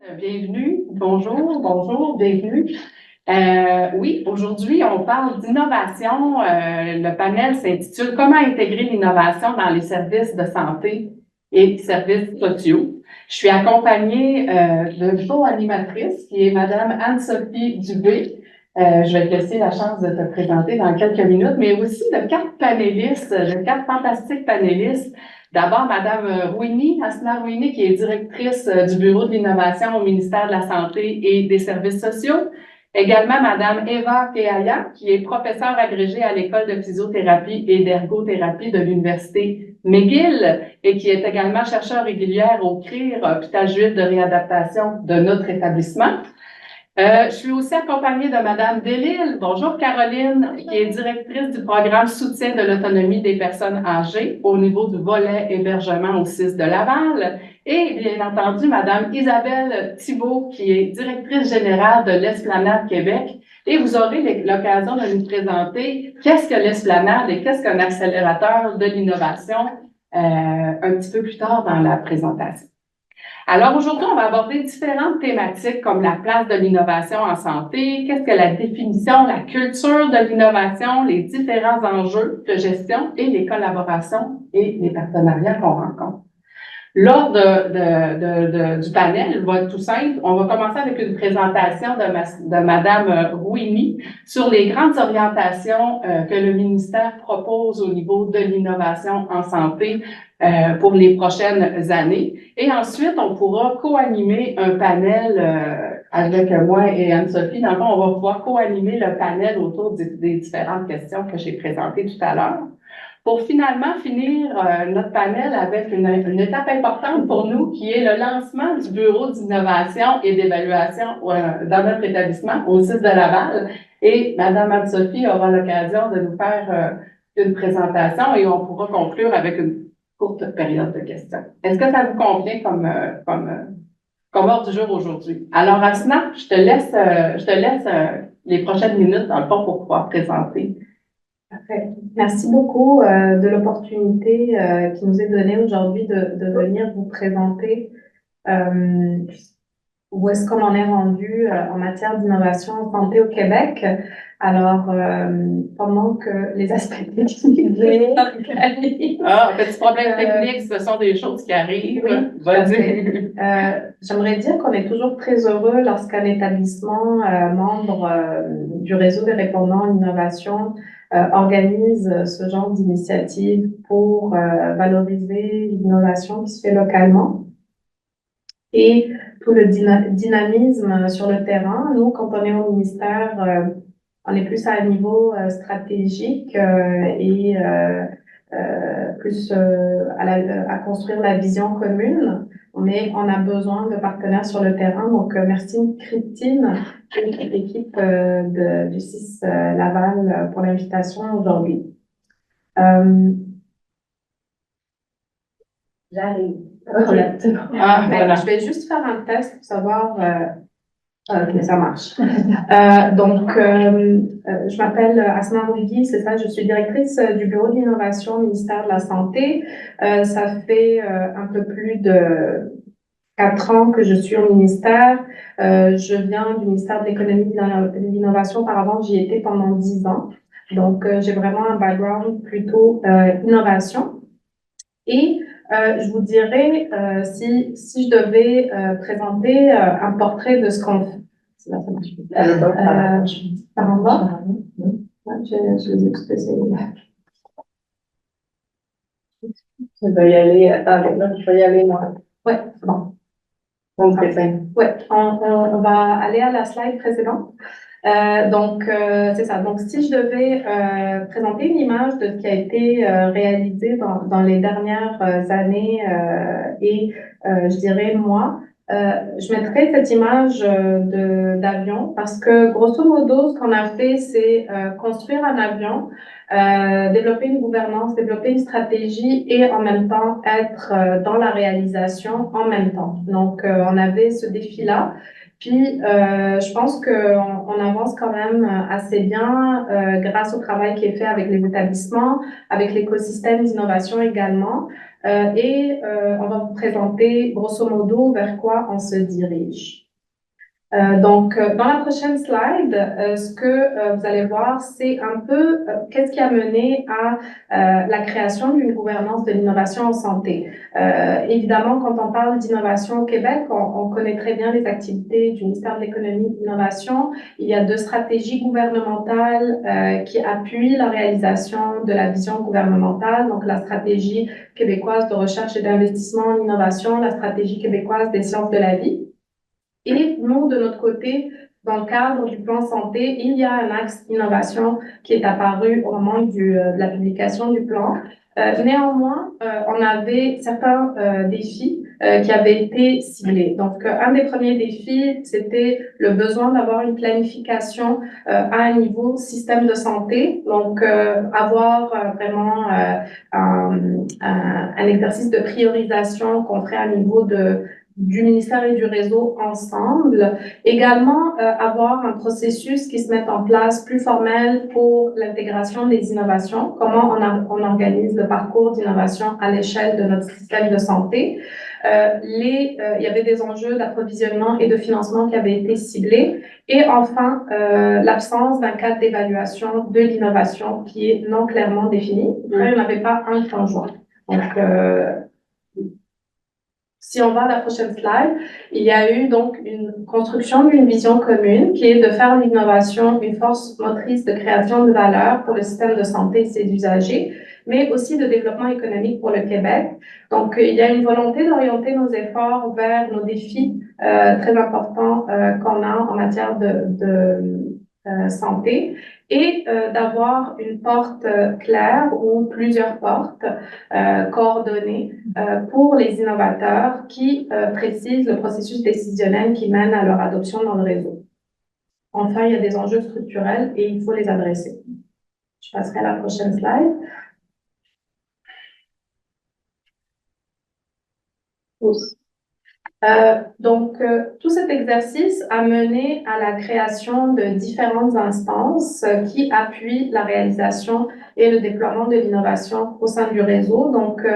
Bienvenue, bonjour, bienvenue. Oui, aujourd'hui, on parle d'innovation. Le panel s'intitule Comment intégrer l'innovation dans les services de santé et services sociaux. Je suis accompagnée de co-animatrice qui est Madame Anne-Sophie Dubé. Je vais te laisser la chance de te présenter dans quelques minutes, mais aussi de quatre fantastiques panélistes. D'abord, Madame Rouini, Asma Rouini, qui est directrice du Bureau de l'innovation au ministère de la Santé et des Services sociaux. Également, Madame Eva Keaya, qui est professeure agrégée à l'École de physiothérapie et d'ergothérapie de l'Université McGill et qui est également chercheure régulière au CRIR, Hôpital Juif de réadaptation de notre établissement. Je suis aussi accompagnée de Madame Delille. Bonjour Caroline, qui est directrice du programme Soutien de l'autonomie des personnes âgées au niveau du volet hébergement au CIS de Laval. Et bien entendu, Madame Isabelle Thibault, qui est directrice générale de l'Esplanade Québec. Et vous aurez l'occasion de nous présenter qu'est-ce que l'Esplanade et qu'est-ce qu'un accélérateur de l'innovation un petit peu plus tard dans la présentation. Alors aujourd'hui, on va aborder différentes thématiques comme la place de l'innovation en santé, qu'est-ce que la définition, la culture de l'innovation, les différents enjeux de gestion et les collaborations et les partenariats qu'on rencontre. L'ordre du panel va être tout simple. On va commencer avec une présentation de Madame Rouini sur les grandes orientations que le ministère propose au niveau de l'innovation en santé pour les prochaines années. Et ensuite, on pourra co-animer un panel avec moi et Anne-Sophie. Dans le fond, on va pouvoir co-animer le panel autour des différentes questions que j'ai présentées tout à l'heure. Pour finalement finir notre panel avec une étape importante pour nous, qui est le lancement du Bureau d'innovation et d'évaluation dans notre établissement, au CIS de Laval. Et Madame Anne-Sophie aura l'occasion de nous faire une présentation et on pourra conclure avec une courte période de questions. Est-ce que ça vous convient comme ordre du jour aujourd'hui? Alors, Asna, je te laisse les prochaines minutes, dans le fond, pour pouvoir présenter. Parfait. Merci beaucoup de l'opportunité qui nous est donnée aujourd'hui de venir vous présenter où est-ce qu'on en est rendu en matière d'innovation en santé au Québec. Alors, pendant que les aspects techniques petit problème technique, ce sont des choses qui arrivent. Oui, j'aimerais dire qu'on est toujours très heureux lorsqu'un établissement membre du réseau des répondants à l'innovation organise ce genre d'initiative pour valoriser l'innovation qui se fait localement et tout le dynamisme sur le terrain. Nous, quand on est au ministère, on est plus à un niveau stratégique et plus à construire la vision commune, mais on a besoin de partenaires sur le terrain. Donc, merci Christine et l'équipe du CIS Laval pour l'invitation aujourd'hui. J'arrive. Voilà. Je vais juste faire un test pour savoir... Ok, ça marche. Je m'appelle Asma Rouini, c'est ça, je suis directrice du Bureau de l'innovation au ministère de la Santé. Ça fait un peu plus de 4 ans que je suis au ministère. Je viens du ministère de l'économie et de l'innovation. Auparavant, j'y étais pendant 10 ans. Donc, j'ai vraiment un background plutôt innovation. Et je vous dirais, si je devais présenter un portrait de ce qu'on fait. Là, ça marche. Par en bas? Je les ai tous essayés. Je vais y aller. Attendez, là, je vais y aller, moi. Ouais, c'est bon. Donc, c'est simple. Ouais, on va aller à la slide précédente. C'est ça. Donc, si je devais présenter une image de ce qui a été réalisé dans les dernières années je dirais moi, je mettrais cette image d'avion parce que grosso modo, ce qu'on a fait, c'est construire un avion, développer une gouvernance, développer une stratégie et en même temps être dans la réalisation en même temps. Donc, on avait ce défi-là. Puis, je pense qu'on avance quand même assez bien grâce au travail qui est fait avec les établissements, avec l'écosystème d'innovation également. On va vous présenter grosso modo vers quoi on se dirige. Dans la prochaine slide, ce que vous allez voir, c'est un peu qu'est-ce qui a mené à la création d'une gouvernance de l'innovation en santé. Évidemment, quand on parle d'innovation au Québec, on connaît très bien les activités du ministère de l'Économie et de l'Innovation. Il y a 2 stratégies gouvernementales qui appuient la réalisation de la vision gouvernementale, donc la stratégie québécoise de recherche et d'investissement en innovation, la stratégie québécoise des sciences de la vie. Et nous, de notre côté, dans le cadre du plan santé, il y a un axe innovation qui est apparu au moment de la publication du plan. Néanmoins, on avait certains défis qui avaient été ciblés. Donc, un des premiers défis, c'était le besoin d'avoir une planification à un niveau système de santé. Donc, avoir vraiment un exercice de priorisation qu'on ferait à niveau du ministère et du réseau ensemble. Également, avoir un processus qui se mette en place plus formel pour l'intégration des innovations, comment on organise le parcours d'innovation à l'échelle de notre système de santé. Il y avait des enjeux d'approvisionnement et de financement qui avaient été ciblés. Et enfin, l'absence d'un cadre d'évaluation de l'innovation qui est non clairement défini. Il n'y en avait pas un conjoint. Donc, si on va à la prochaine slide, il y a eu donc une construction d'une vision commune qui est de faire l'innovation une force motrice de création de valeur pour le système de santé et ses usagers, mais aussi de développement économique pour le Québec. Donc, il y a une volonté d'orienter nos efforts vers nos défis très importants qu'on a en matière de santé et d'avoir une porte claire ou plusieurs portes coordonnées pour les innovateurs qui précisent le processus décisionnel qui mène à leur adoption dans le réseau. Enfin, il y a des enjeux structurels et il faut les adresser. Je passerai à la prochaine slide. Tout cet exercice a mené à la création de différentes instances qui appuient la réalisation et le déploiement de l'innovation au sein du réseau. Donc,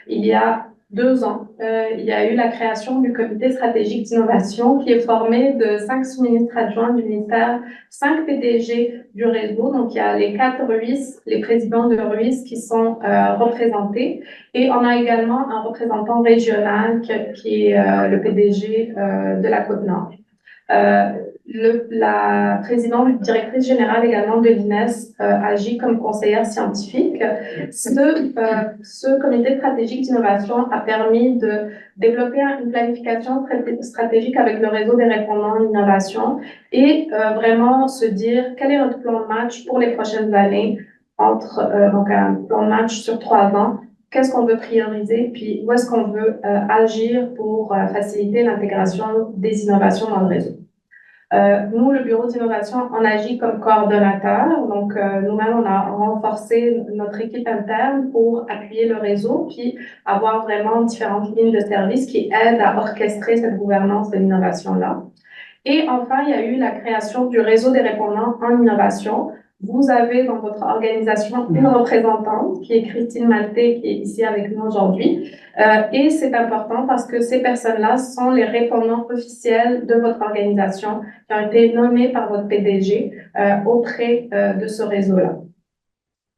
il y a 2 ans, il y a eu la création du comité stratégique d'innovation qui est formé de 5 sous-ministres adjoints du ministère, 5 PDG du réseau. Donc, il y a les 4 RUIS, les présidents de RUIS qui sont représentés. Et on a également un représentant régional qui est le PDG de la Côte-Nord. La présidente directrice générale également de l'INES agit comme conseillère scientifique. Ce comité stratégique d'innovation a permis de développer une planification stratégique avec le réseau des répondants en innovation et vraiment se dire quel est notre plan de match pour les prochaines années donc un plan de match sur 3 ans. Qu'est-ce qu'on veut prioriser, puis où est-ce qu'on veut agir pour faciliter l'intégration des innovations dans le réseau. Nous, le Bureau d'innovation, on agit comme coordonnateur. Donc, nous-mêmes, on a renforcé notre équipe interne pour appuyer le réseau, puis avoir vraiment différentes lignes de service qui aident à orchestrer cette gouvernance de l'innovation-là. Et enfin, il y a eu la création du réseau des répondants en innovation. Vous avez dans votre organisation une représentante qui est Christine Maltais, qui est ici avec nous aujourd'hui. Et c'est important parce que ces personnes-là sont les répondants officiels de votre organisation qui ont été nommés par votre PDG auprès de ce réseau-là.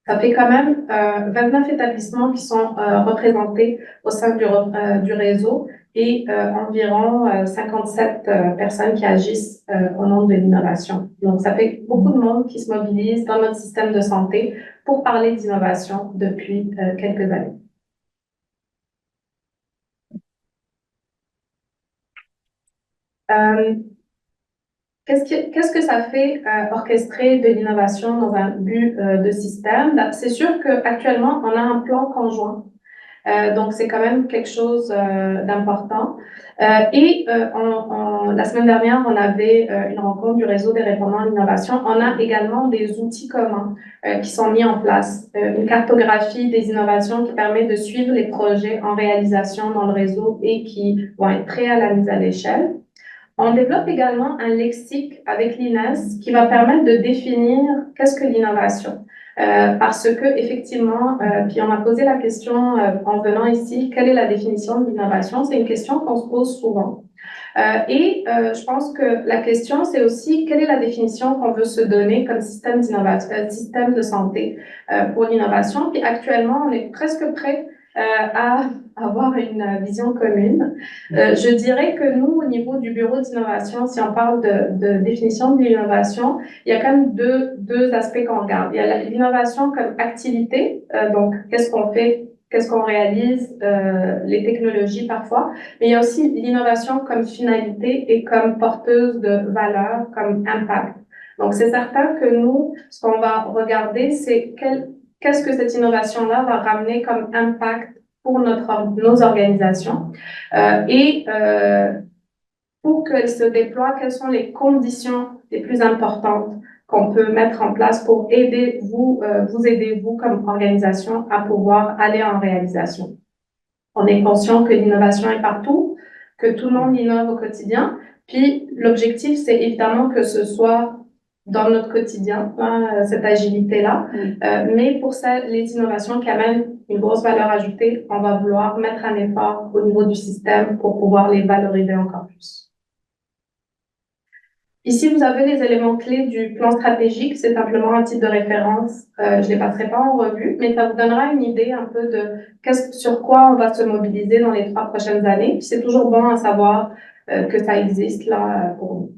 Ça fait quand même 29 établissements qui sont représentés au sein du réseau et environ 57 personnes qui agissent au nom de l'innovation. Donc, ça fait beaucoup de monde qui se mobilise dans notre système de santé pour parler d'innovation depuis quelques années. Qu'est-ce que ça fait orchestrer de l'innovation dans un but de système? C'est sûr qu'actuellement, on a un plan conjoint. Donc, c'est quand même quelque chose d'important. La semaine dernière, on avait une rencontre du réseau des répondants à l'innovation. On a également des outils communs qui sont mis en place. Une cartographie des innovations qui permet de suivre les projets en réalisation dans le réseau et qui vont être prêts à la mise à l'échelle. On développe également un lexique avec l'INES qui va permettre de définir qu'est-ce que l'innovation. Parce que effectivement, puis on m'a posé la question en venant ici, quelle est la définition de l'innovation? C'est une question qu'on se pose souvent. Je pense que la question, c'est aussi quelle est la définition qu'on veut se donner comme système d'innovation, système de santé pour l'innovation. Puis actuellement, on est presque prêt à avoir une vision commune. Je dirais que nous, au niveau du bureau d'innovation, si on parle de définition de l'innovation, il y a quand même deux aspects qu'on regarde. Il y a l'innovation comme activité, donc qu'est-ce qu'on fait, qu'est-ce qu'on réalise, les technologies parfois, mais il y a aussi l'innovation comme finalité et comme porteuse de valeur, comme impact. Donc, c'est certain que nous, ce qu'on va regarder, c'est qu'est-ce que cette innovation-là va ramener comme impact pour nos organisations pour qu'elle se déploie, quelles sont les conditions les plus importantes qu'on peut mettre en place pour aider vous aider, vous, comme organisation, à pouvoir aller en réalisation. On est conscient que l'innovation est partout, que tout le monde innove au quotidien. Puis, l'objectif, c'est évidemment que ce soit dans notre quotidien, cette agilité-là. Mais pour ça, les innovations qui amènent une grosse valeur ajoutée, on va vouloir mettre un effort au niveau du système pour pouvoir les valoriser encore plus. Ici, vous avez les éléments clés du plan stratégique. C'est simplement un titre de référence. Je ne les passerai pas en revue, mais ça vous donnera une idée un peu de sur quoi on va se mobiliser dans les 3 prochaines années. C'est toujours bon à savoir que ça existe là pour nous.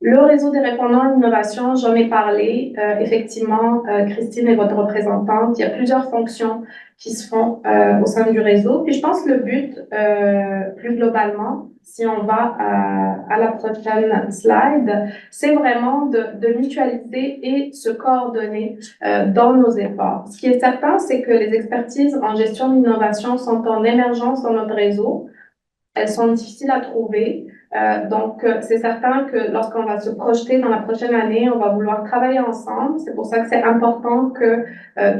Le réseau des répondants à l'innovation, j'en ai parlé. Effectivement, Christine est votre représentante. Il y a plusieurs fonctions qui se font au sein du réseau. Puis je pense que le but, plus globalement, si on va à la prochaine slide, c'est vraiment de mutualiser et se coordonner dans nos efforts. Ce qui est certain, c'est que les expertises en gestion d'innovation sont en émergence dans notre réseau. Elles sont difficiles à trouver. Donc, c'est certain que lorsqu'on va se projeter dans la prochaine année, on va vouloir travailler ensemble. C'est pour ça que c'est important que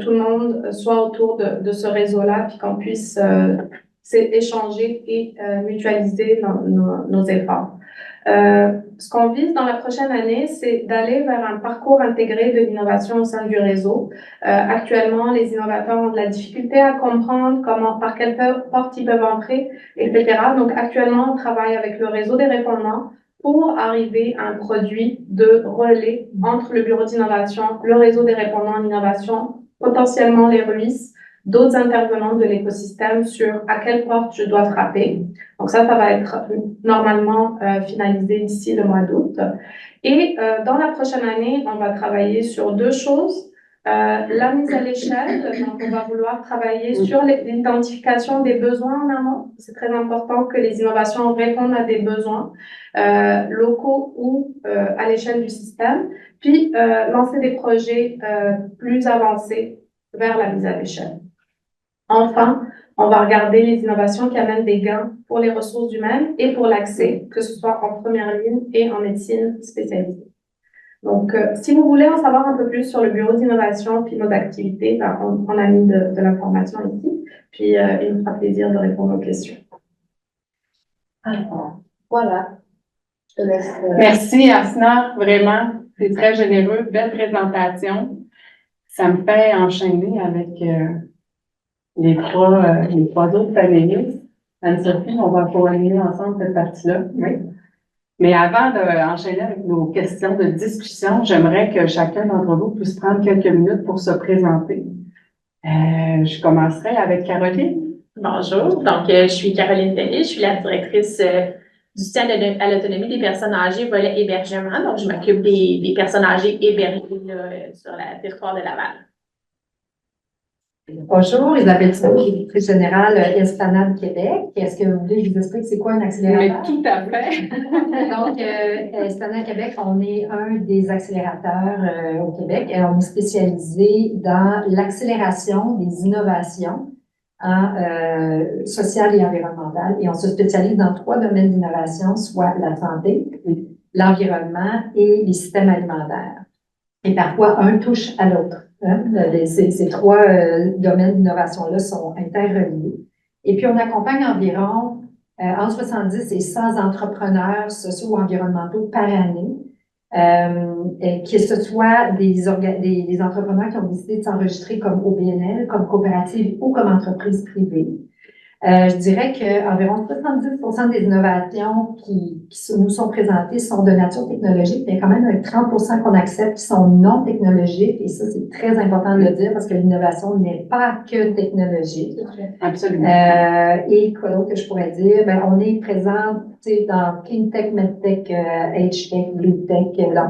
tout le monde soit autour de ce réseau-là, puis qu'on puisse échanger et mutualiser nos efforts. Ce qu'on vise dans la prochaine année, c'est d'aller vers un parcours intégré de l'innovation au sein du réseau. Actuellement, les innovateurs ont de la difficulté à comprendre par quelle porte ils peuvent entrer, etc. Donc, actuellement, on travaille avec le réseau des répondants pour arriver à un produit de relais entre le bureau d'innovation, le réseau des répondants en innovation, potentiellement les RUIS, d'autres intervenants de l'écosystème sur à quelle porte je dois frapper. Donc ça va être normalement finalisé d'ici le mois d'août. Et dans la prochaine année, on va travailler sur 2 choses. La mise à l'échelle, donc on va vouloir travailler sur l'identification des besoins en amont. C'est très important que les innovations répondent à des besoins locaux ou à l'échelle du système, puis lancer des projets plus avancés vers la mise à l'échelle. Enfin, on va regarder les innovations qui amènent des gains pour les ressources humaines et pour l'accès, que ce soit en première ligne et en médecine spécialisée. Donc, si vous voulez en savoir un peu plus sur le bureau d'innovation puis nos activités, on a mis de l'information ici. Puis, il me fera plaisir de répondre aux questions. Alors, voilà. Je te laisse. Merci, Asna. Vraiment, c'est très généreux. Belle présentation. Ça me fait enchaîner avec les 3 autres panélistes. Anne-Sophie, on va coordonner ensemble cette partie-là. Oui. Mais avant d'enchaîner avec nos questions de discussion, j'aimerais que chacun d'entre vous puisse prendre quelques minutes pour se présenter. Je commencerai avec Caroline. Bonjour, donc je suis Caroline Pellet, je suis la directrice du soutien à l'autonomie des personnes âgées, volet hébergement. Donc, je m'occupe des personnes âgées hébergées sur le territoire de Laval. Bonjour, Isabelle Thibault, directrice générale Esplanade Québec. Est-ce que vous voulez que je vous explique c'est quoi un accélérateur? Mais tout à fait. Donc, Esplanade Québec, on est un des accélérateurs au Québec et on est spécialisé dans l'accélération des innovations sociales et environnementales. Et on se spécialise dans 3 domaines d'innovation, soit la santé, l'environnement et les systèmes alimentaires. Et parfois, un touche à l'autre. Ces 3 domaines d'innovation-là sont interreliés. Et puis, on accompagne environ entre 70 et 100 entrepreneurs sociaux ou environnementaux par année, que ce soit des entrepreneurs qui ont décidé de s'enregistrer comme OBNL, comme coopérative ou comme entreprise privée. Je dirais qu'environ 70% des innovations qui nous sont présentées sont de nature technologique, mais il y a quand même un 30% qu'on accepte qui sont non technologiques, et ça, c'est très important de le dire parce que l'innovation n'est pas que technologique. Absolument. Et quoi d'autre que je pourrais dire? Ben, on est présent dans Cleantech, MedTech, HTech, BlueTech, dans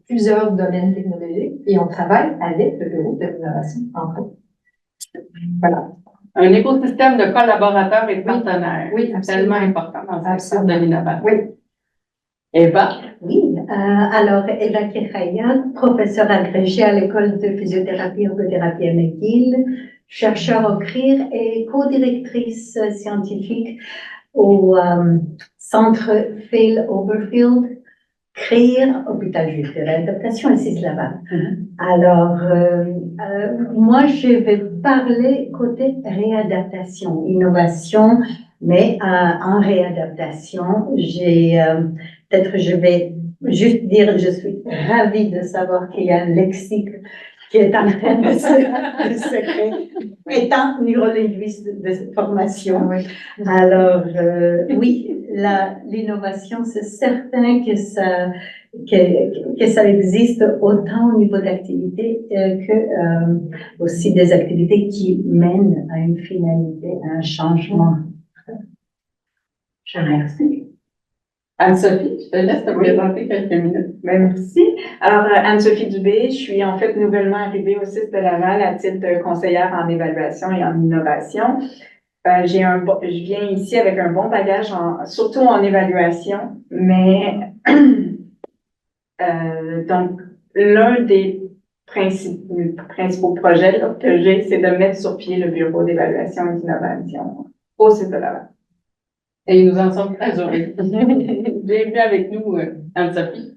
plusieurs domaines technologiques, et on travaille avec le bureau de l'innovation, entre autres. Voilà. Un écosystème de collaborateurs et de partenaires. Oui, Tellement important dans le secteur de l'innovation. Oui. Eva? Oui, alors Eva Kirayan, professeure agrégée à l'école de physiothérapie et ergothérapie à McGill, chercheur au CRIR et co-directrice scientifique au centre Phil Overfield, CRIR, Hôpital Juif de l'Adaptation à Cis-Laval. Alors, moi, je vais parler côté réadaptation, innovation, mais en réadaptation, peut-être je vais juste dire, je suis ravie de savoir qu'il y a un lexique qui est en train de se créer, étant neurolinguiste de formation. Oui. Alors, oui, l'innovation, c'est certain que ça existe autant au niveau d'activité que aussi des activités qui mènent à une finalité, à un changement. Je remercie. Anne-Sophie, je te laisse te présenter quelques minutes. Merci. Alors, Anne-Sophie Dubé, je suis en fait nouvellement arrivée au CIS de Laval à titre de conseillère en évaluation et en innovation. Je viens ici avec un bon bagage, surtout en évaluation, mais donc, l'un des principaux projets là, que j'ai, c'est de mettre sur pied le bureau d'évaluation et d'innovation au CIS de Laval. Et nous en sommes très heureux. Bienvenue avec nous, Anne-Sophie.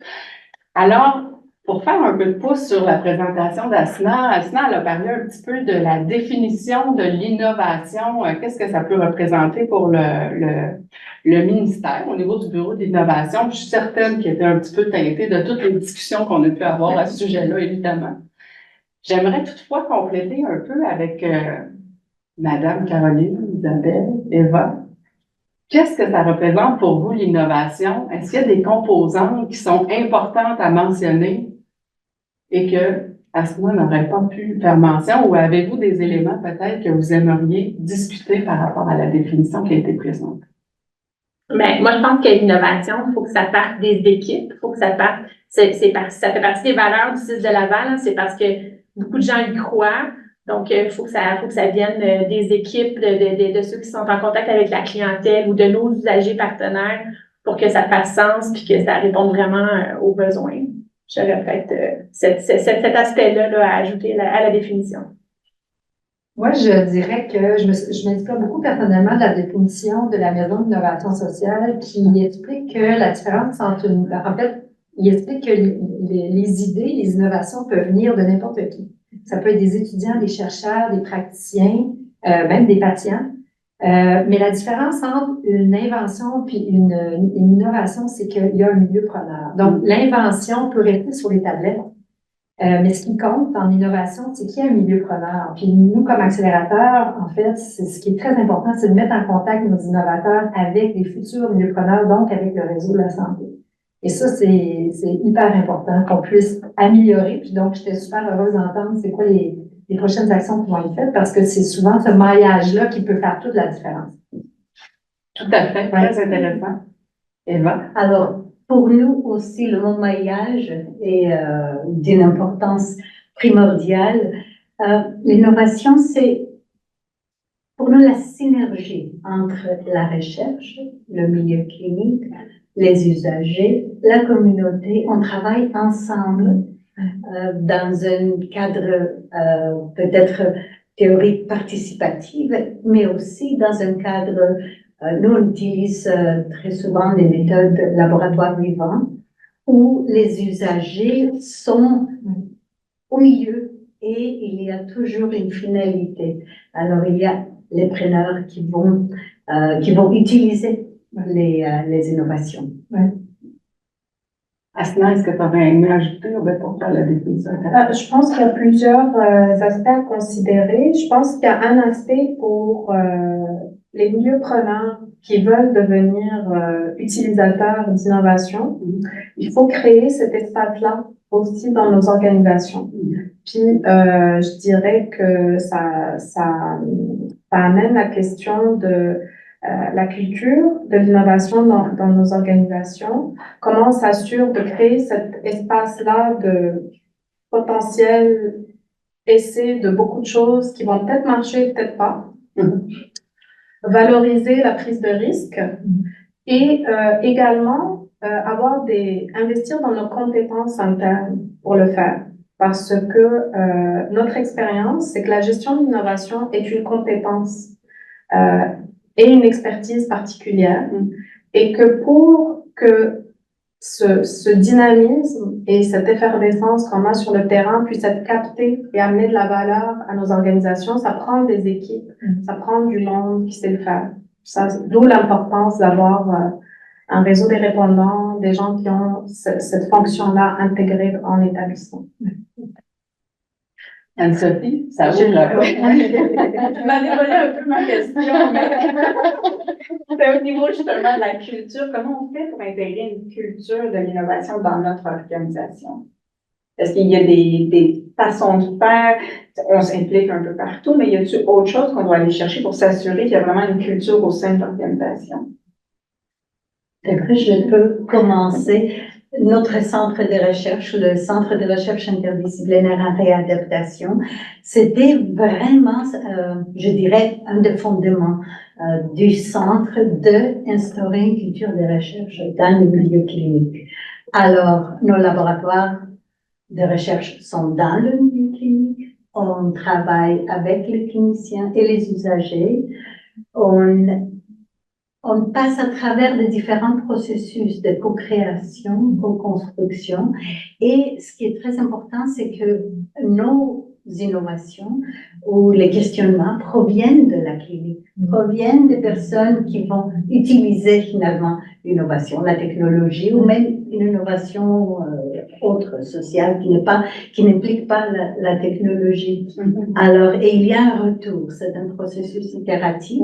Alors, pour faire un peu de pouce sur la présentation d'Asna, elle a parlé un petit peu de la définition de l'innovation. Qu'est-ce que ça peut représenter pour le ministère au niveau du bureau d'innovation? Je suis certaine qu'il était un petit peu teinté de toutes les discussions qu'on a pu avoir à ce sujet-là, évidemment. J'aimerais toutefois compléter un peu avec Madame Caroline, Isabelle, Eva. Qu'est-ce que ça représente pour vous, l'innovation? Est-ce qu'il y a des composantes qui sont importantes à mentionner et que Asma n'aurait pas pu faire mention, ou avez-vous des éléments peut-être que vous aimeriez discuter par rapport à la définition qui a été présentée? Mais moi, je pense que l'innovation, il faut que ça parte des équipes, il faut que ça parte, ça fait partie des valeurs du CIS de Laval, hein, c'est parce que beaucoup de gens y croient. Donc, il faut que ça vienne des équipes, de ceux qui sont en contact avec la clientèle ou de nos usagers partenaires pour que ça fasse sens puis que ça réponde vraiment aux besoins. J'aurais peut-être cet aspect-là là, à ajouter à la définition. Moi, je dirais que je m'inspire beaucoup personnellement de la définition de la Maison d'innovation sociale qui explique que la différence entre il explique que les idées, les innovations peuvent venir de n'importe qui. Ça peut être des étudiants, des chercheurs, des praticiens, même des patients. Mais la différence entre une invention puis une innovation, c'est qu'il y a un milieu preneur. Donc, l'invention peut rester sur les tablettes. Mais ce qui compte en innovation, c'est qu'il y a un milieu preneur. Puis nous, comme accélérateurs, en fait, ce qui est très important, c'est de mettre en contact nos innovateurs avec les futurs milieux preneurs, donc avec le réseau de la santé. Et ça, c'est hyper important qu'on puisse améliorer. Puis donc, j'étais super heureuse d'entendre c'est quoi les prochaines actions qui vont être faites parce que c'est souvent ce maillage-là qui peut faire toute la différence. Tout à fait, très intéressant. Eva? Alors, pour nous aussi, le mot maillage est d'une importance primordiale. L'innovation, c'est pour nous la synergie entre la recherche, le milieu clinique, les usagers, la communauté. On travaille ensemble dans un cadre peut-être théorique participatif, mais aussi dans un cadre nous, on utilise très souvent des méthodes laboratoire vivant où les usagers sont au milieu et il y a toujours une finalité. Alors, il y a les preneurs qui vont qui vont utiliser les innovations. Asna, est-ce que tu aurais aimé ajouter pour faire la définition? Je pense qu'il y a plusieurs aspects à considérer. Je pense qu'il y a un aspect pour les milieux prenants qui veulent devenir utilisateurs d'innovation. Il faut créer cet espace-là aussi dans nos organisations. Puis, je dirais que ça amène la question de la culture de l'innovation dans nos organisations. Comment on s'assure de créer cet espace-là de potentiel essai de beaucoup de choses qui vont peut-être marcher, peut-être pas. Valoriser la prise de risque et également investir dans nos compétences internes pour le faire. Parce que notre expérience, c'est que la gestion de l'innovation est une compétence et une expertise particulière et que pour que ce dynamisme et cette effervescence qu'on a sur le terrain puisse être capté et amener de la valeur à nos organisations, ça prend des équipes, ça prend du monde qui sait le faire. D'où l'importance d'avoir un réseau des répondants, des gens qui ont cette fonction-là intégrée en établissement. Anne-Sophie, ça ouvre la porte. Tu m'as dévoilé un peu ma question, mais c'est au niveau justement de la culture. Comment on fait pour intégrer une culture de l'innovation dans notre organisation? Est-ce qu'il y a des façons de faire? On s'implique un peu partout, mais y a-t-il autre chose qu'on doit aller chercher pour s'assurer qu'il y a vraiment une culture au sein de l'organisation? Je peux commencer. Notre centre de recherche, le centre de recherche interdisciplinaire en réadaptation, c'était vraiment, je dirais, un des fondements du centre d'instaurer une culture de recherche dans le milieu clinique. Alors, nos laboratoires de recherche sont dans le milieu clinique, on travaille avec les cliniciens et les usagers, on passe à travers de différents processus de co-création, co-construction. Et ce qui est très important, c'est que nos innovations ou les questionnements proviennent de la clinique, proviennent des personnes qui vont utiliser finalement l'innovation, la technologie ou même une innovation autre, sociale, qui n'implique pas la technologie. Alors, et il y a un retour, c'est un processus itératif,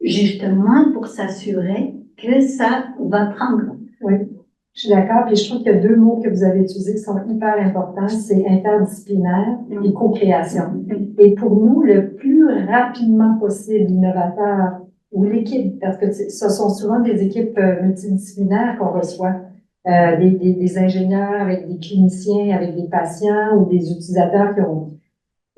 justement pour s'assurer que ça va prendre. Oui, je suis d'accord. Puis je trouve qu'il y a deux mots que vous avez utilisés qui sont hyper importants, c'est interdisciplinaire et co-création. Et pour nous, le plus rapidement possible, l'innovateur ou l'équipe, parce que ce sont souvent des équipes multidisciplinaires qu'on reçoit, des ingénieurs avec des cliniciens, avec des patients ou des utilisateurs qui ont...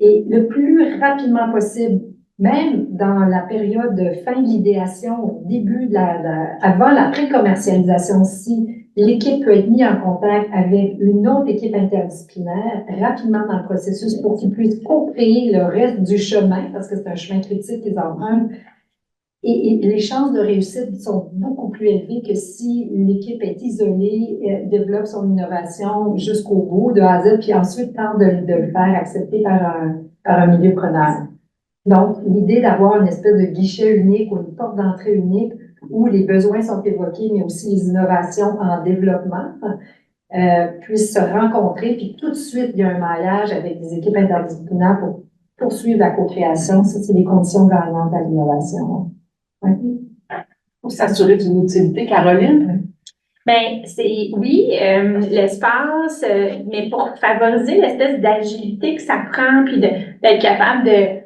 Et le plus rapidement possible, même dans la période de fin de l'idéation, début de avant la pré-commercialisation, si l'équipe peut être mise en contact avec une autre équipe interdisciplinaire rapidement dans le processus pour qu'ils puissent co-créer le reste du chemin, parce que c'est un chemin critique qu'ils empruntent, et les chances de réussite sont beaucoup plus élevées que si l'équipe est isolée, développe son innovation jusqu'au bout, de A à Z, puis ensuite tente de le faire accepter par un milieu preneur. Donc, l'idée d'avoir une espèce de guichet unique ou une porte d'entrée unique où les besoins sont évoqués, mais aussi les innovations en développement, puissent se rencontrer, puis tout de suite, il y a un maillage avec des équipes interdisciplinaires pour poursuivre la co-création. Ça, c'est les conditions gagnantes à l'innovation. Oui. Pour s'assurer d'une utilité, Caroline? Ben, oui, l'espace, mais pour favoriser l'espèce d'agilité que ça prend, puis d'être capable de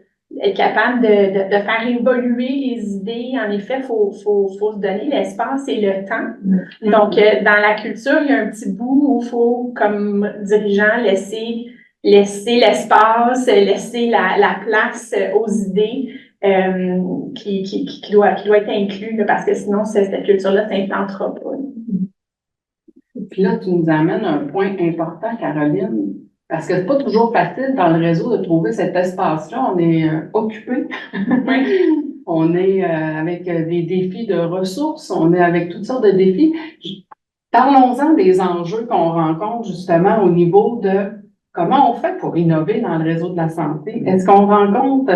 faire évoluer les idées. En effet, faut se donner l'espace et le temps. Donc, dans la culture, il y a un petit bout où il faut, comme dirigeant, laisser l'espace, laisser la place aux idées qui doit être inclus, là, parce que sinon, cette culture-là s'implantera pas. Puis là, tu nous amènes un point important, Caroline, parce que c'est pas toujours facile dans le réseau de trouver cet espace-là. On est occupé. On est avec des défis de ressources. On est avec toutes sortes de défis. Parlons-en des enjeux qu'on rencontre justement au niveau de comment on fait pour innover dans le réseau de la santé. Est-ce qu'on rencontre,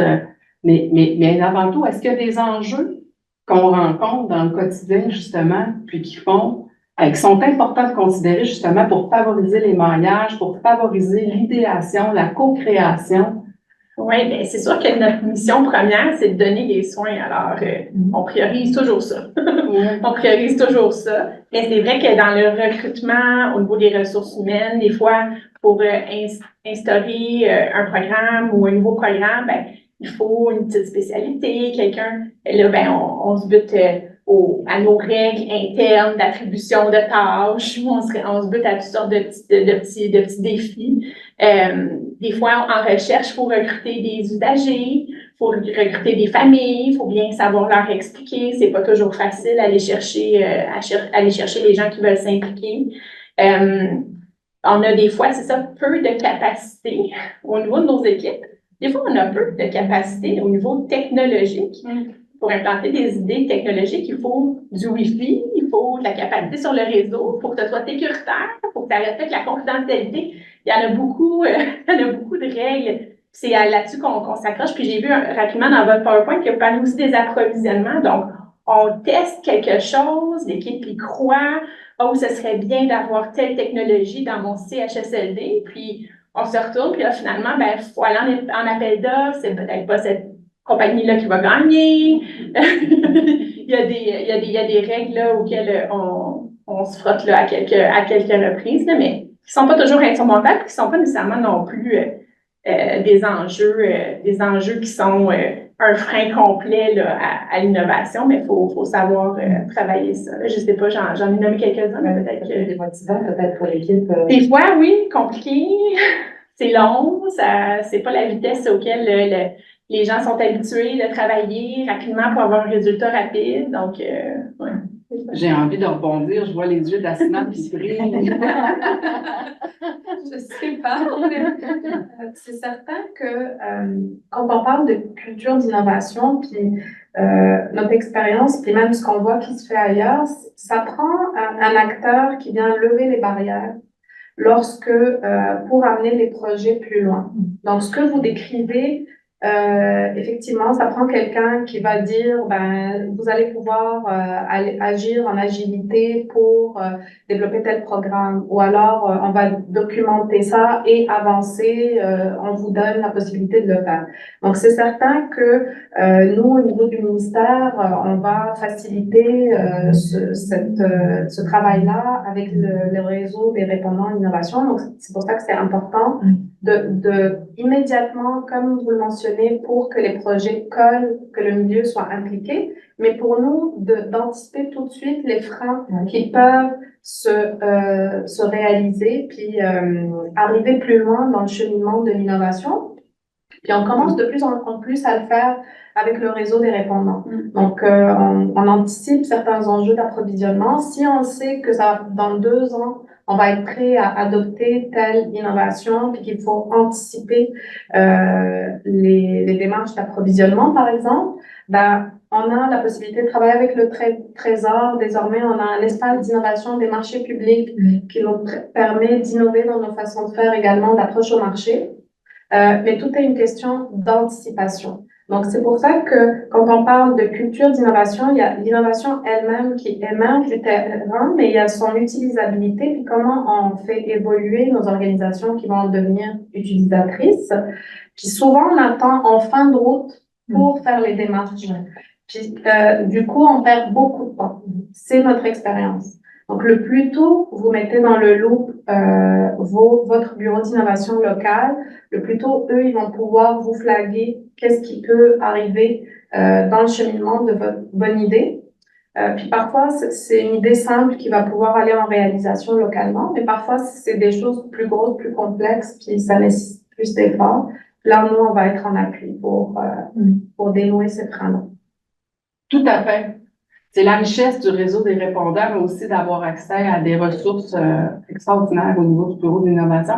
mais avant tout, est-ce qu'il y a des enjeux qu'on rencontre dans le quotidien, justement, puis qui sont importants de considérer, justement, pour favoriser les mariages, pour favoriser l'idéation, la co-création? Oui, bien, c'est sûr que notre mission première, c'est de donner des soins. Alors, on priorise toujours ça. On priorise toujours ça. Mais c'est vrai que dans le recrutement, au niveau des ressources humaines, des fois, pour instaurer un programme ou un nouveau programme, ben, il faut une petite spécialité, quelqu'un. Là, ben, on se bute à nos règles internes d'attribution de tâches. On se bute à toutes sortes de petits défis. Des fois, en recherche, il faut recruter des usagers, il faut recruter des familles, il faut bien savoir leur expliquer. C'est pas toujours facile aller chercher les gens qui veulent s'impliquer. On a des fois, c'est ça, peu de capacité au niveau de nos équipes. Des fois, on a peu de capacité au niveau technologique. Pour implanter des idées technologiques, il faut du Wi-Fi, il faut de la capacité sur le réseau, il faut que ce soit sécuritaire, il faut que ça respecte la confidentialité. Il y en a beaucoup, de règles. C'est là-dessus qu'on s'accroche. Puis j'ai vu rapidement dans votre PowerPoint que vous parlez aussi des approvisionnements. Donc, on teste quelque chose, l'équipe y croit. Oh, ce serait bien d'avoir telle technologie dans mon CHSLD. Puis, on se retourne, puis là, finalement, ben, il faut aller en appel d'offres. C'est peut-être pas cette compagnie-là qui va gagner. il y a des règles là, auxquelles on se frotte là, à quelques reprises, là, mais qui sont pas toujours insurmontables, qui sont pas nécessairement non plus des enjeux qui sont un frein complet là, à l'innovation, mais il faut savoir travailler ça. Là, je sais pas, j'en ai nommé quelques-uns, mais peut-être que... Démotivant, peut-être, pour l'équipe. Des fois, oui, compliqué. C'est long, c'est pas la vitesse auquel les gens sont habitués de travailler rapidement pour avoir un résultat rapide. Donc, ouais. J'ai envie de rebondir, je vois les yeux d'Asma qui brillent. Je sais pas. C'est certain que quand on parle de culture d'innovation, puis notre expérience, puis même ce qu'on voit qui se fait ailleurs, ça prend un acteur qui vient lever les barrières pour amener les projets plus loin. Donc, ce que vous décrivez, effectivement, ça prend quelqu'un qui va dire, ben, vous allez pouvoir agir en agilité pour développer tel programme, ou alors on va documenter ça et avancer, on vous donne la possibilité de le faire. Donc, c'est certain que nous, au niveau du ministère, on va faciliter ce travail-là avec le réseau des répondants à l'innovation. Donc, c'est pour ça que c'est important de immédiatement, comme vous le mentionnez, pour que les projets collent, que le milieu soit impliqué, mais pour nous, d'anticiper tout de suite les freins qui peuvent se réaliser, puis arriver plus loin dans le cheminement de l'innovation. Puis on commence de plus en plus à le faire avec le réseau des répondants. Donc, on anticipe certains enjeux d'approvisionnement. Si on sait que dans 2 ans, on va être prêt à adopter telle innovation, puis qu'il faut anticiper les démarches d'approvisionnement, par exemple, ben, on a la possibilité de travailler avec le Trésor. Désormais, on a un espace d'innovation des marchés publics qui nous permet d'innover dans nos façons de faire également d'approche au marché. Mais tout est une question d'anticipation. Donc, c'est pour ça que quand on parle de culture d'innovation, il y a l'innovation elle-même qui émerge du terrain, mais il y a son utilisabilité, puis comment on fait évoluer nos organisations qui vont devenir utilisatrices. Puis souvent, on attend en fin de route pour faire les démarches. Puis, du coup, on perd beaucoup de temps. C'est notre expérience. Donc, le plus tôt vous mettez dans le loop votre bureau d'innovation local, le plus tôt, eux, ils vont pouvoir vous flaguer qu'est-ce qui peut arriver dans le cheminement de votre bonne idée. Puis parfois, c'est une idée simple qui va pouvoir aller en réalisation localement, mais parfois, c'est des choses plus grosses, plus complexes, puis ça nécessite plus d'efforts. Là, nous, on va être en appui pour dénouer ces freins-là. Tout à fait. C'est la richesse du réseau des répondants, mais aussi d'avoir accès à des ressources extraordinaires au niveau du bureau d'innovation.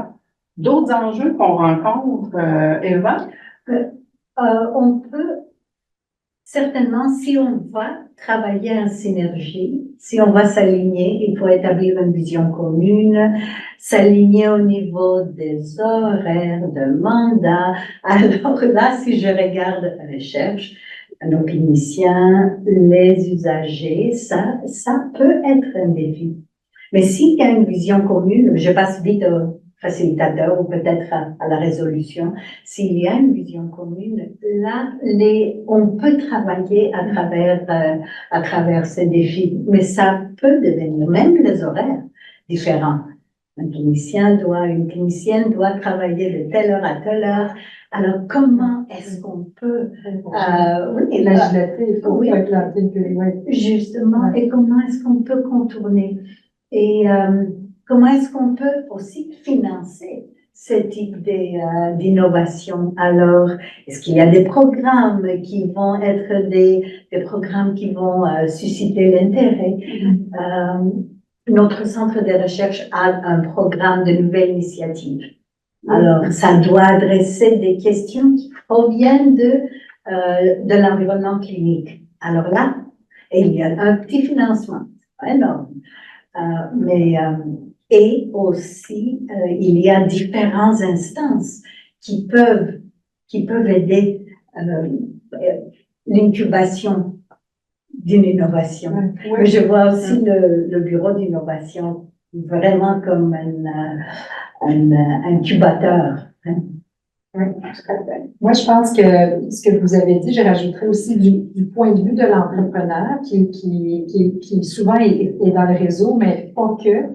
D'autres enjeux qu'on rencontre, Eva? On peut certainement, si on va travailler en synergie, si on va s'aligner, il faut établir une vision commune, s'aligner au niveau des horaires, de mandats. Alors là, si je regarde la recherche, nos cliniciens, les usagers, ça peut être un défi. Mais s'il y a une vision commune, je passe vite au facilitateur ou peut-être à la résolution, s'il y a une vision commune, là, on peut travailler à travers ces défis, mais ça peut devenir même les horaires différents. Une clinicienne doit travailler de telle heure à telle heure. Alors, comment est-ce qu'on peut, oui, L'agilité, il faut oui. éclater le Justement, et comment est-ce qu'on peut contourner? Et comment est-ce qu'on peut aussi financer ce type d'innovation? Alors, est-ce qu'il y a des programmes qui vont être des programmes qui vont susciter l'intérêt? Notre centre de recherche a un programme de nouvelles initiatives. Alors, ça doit adresser des questions qui proviennent de l'environnement clinique. Alors là, il y a un petit financement, énorme. Et aussi, il y a différentes instances qui peuvent aider l'incubation d'une innovation. Oui. Mais je vois aussi le bureau d'innovation vraiment comme un incubateur. Oui, tout à fait. Moi, je pense que ce que vous avez dit, je rajouterais aussi du point de vue de l'entrepreneur qui souvent est dans le réseau, mais pas que.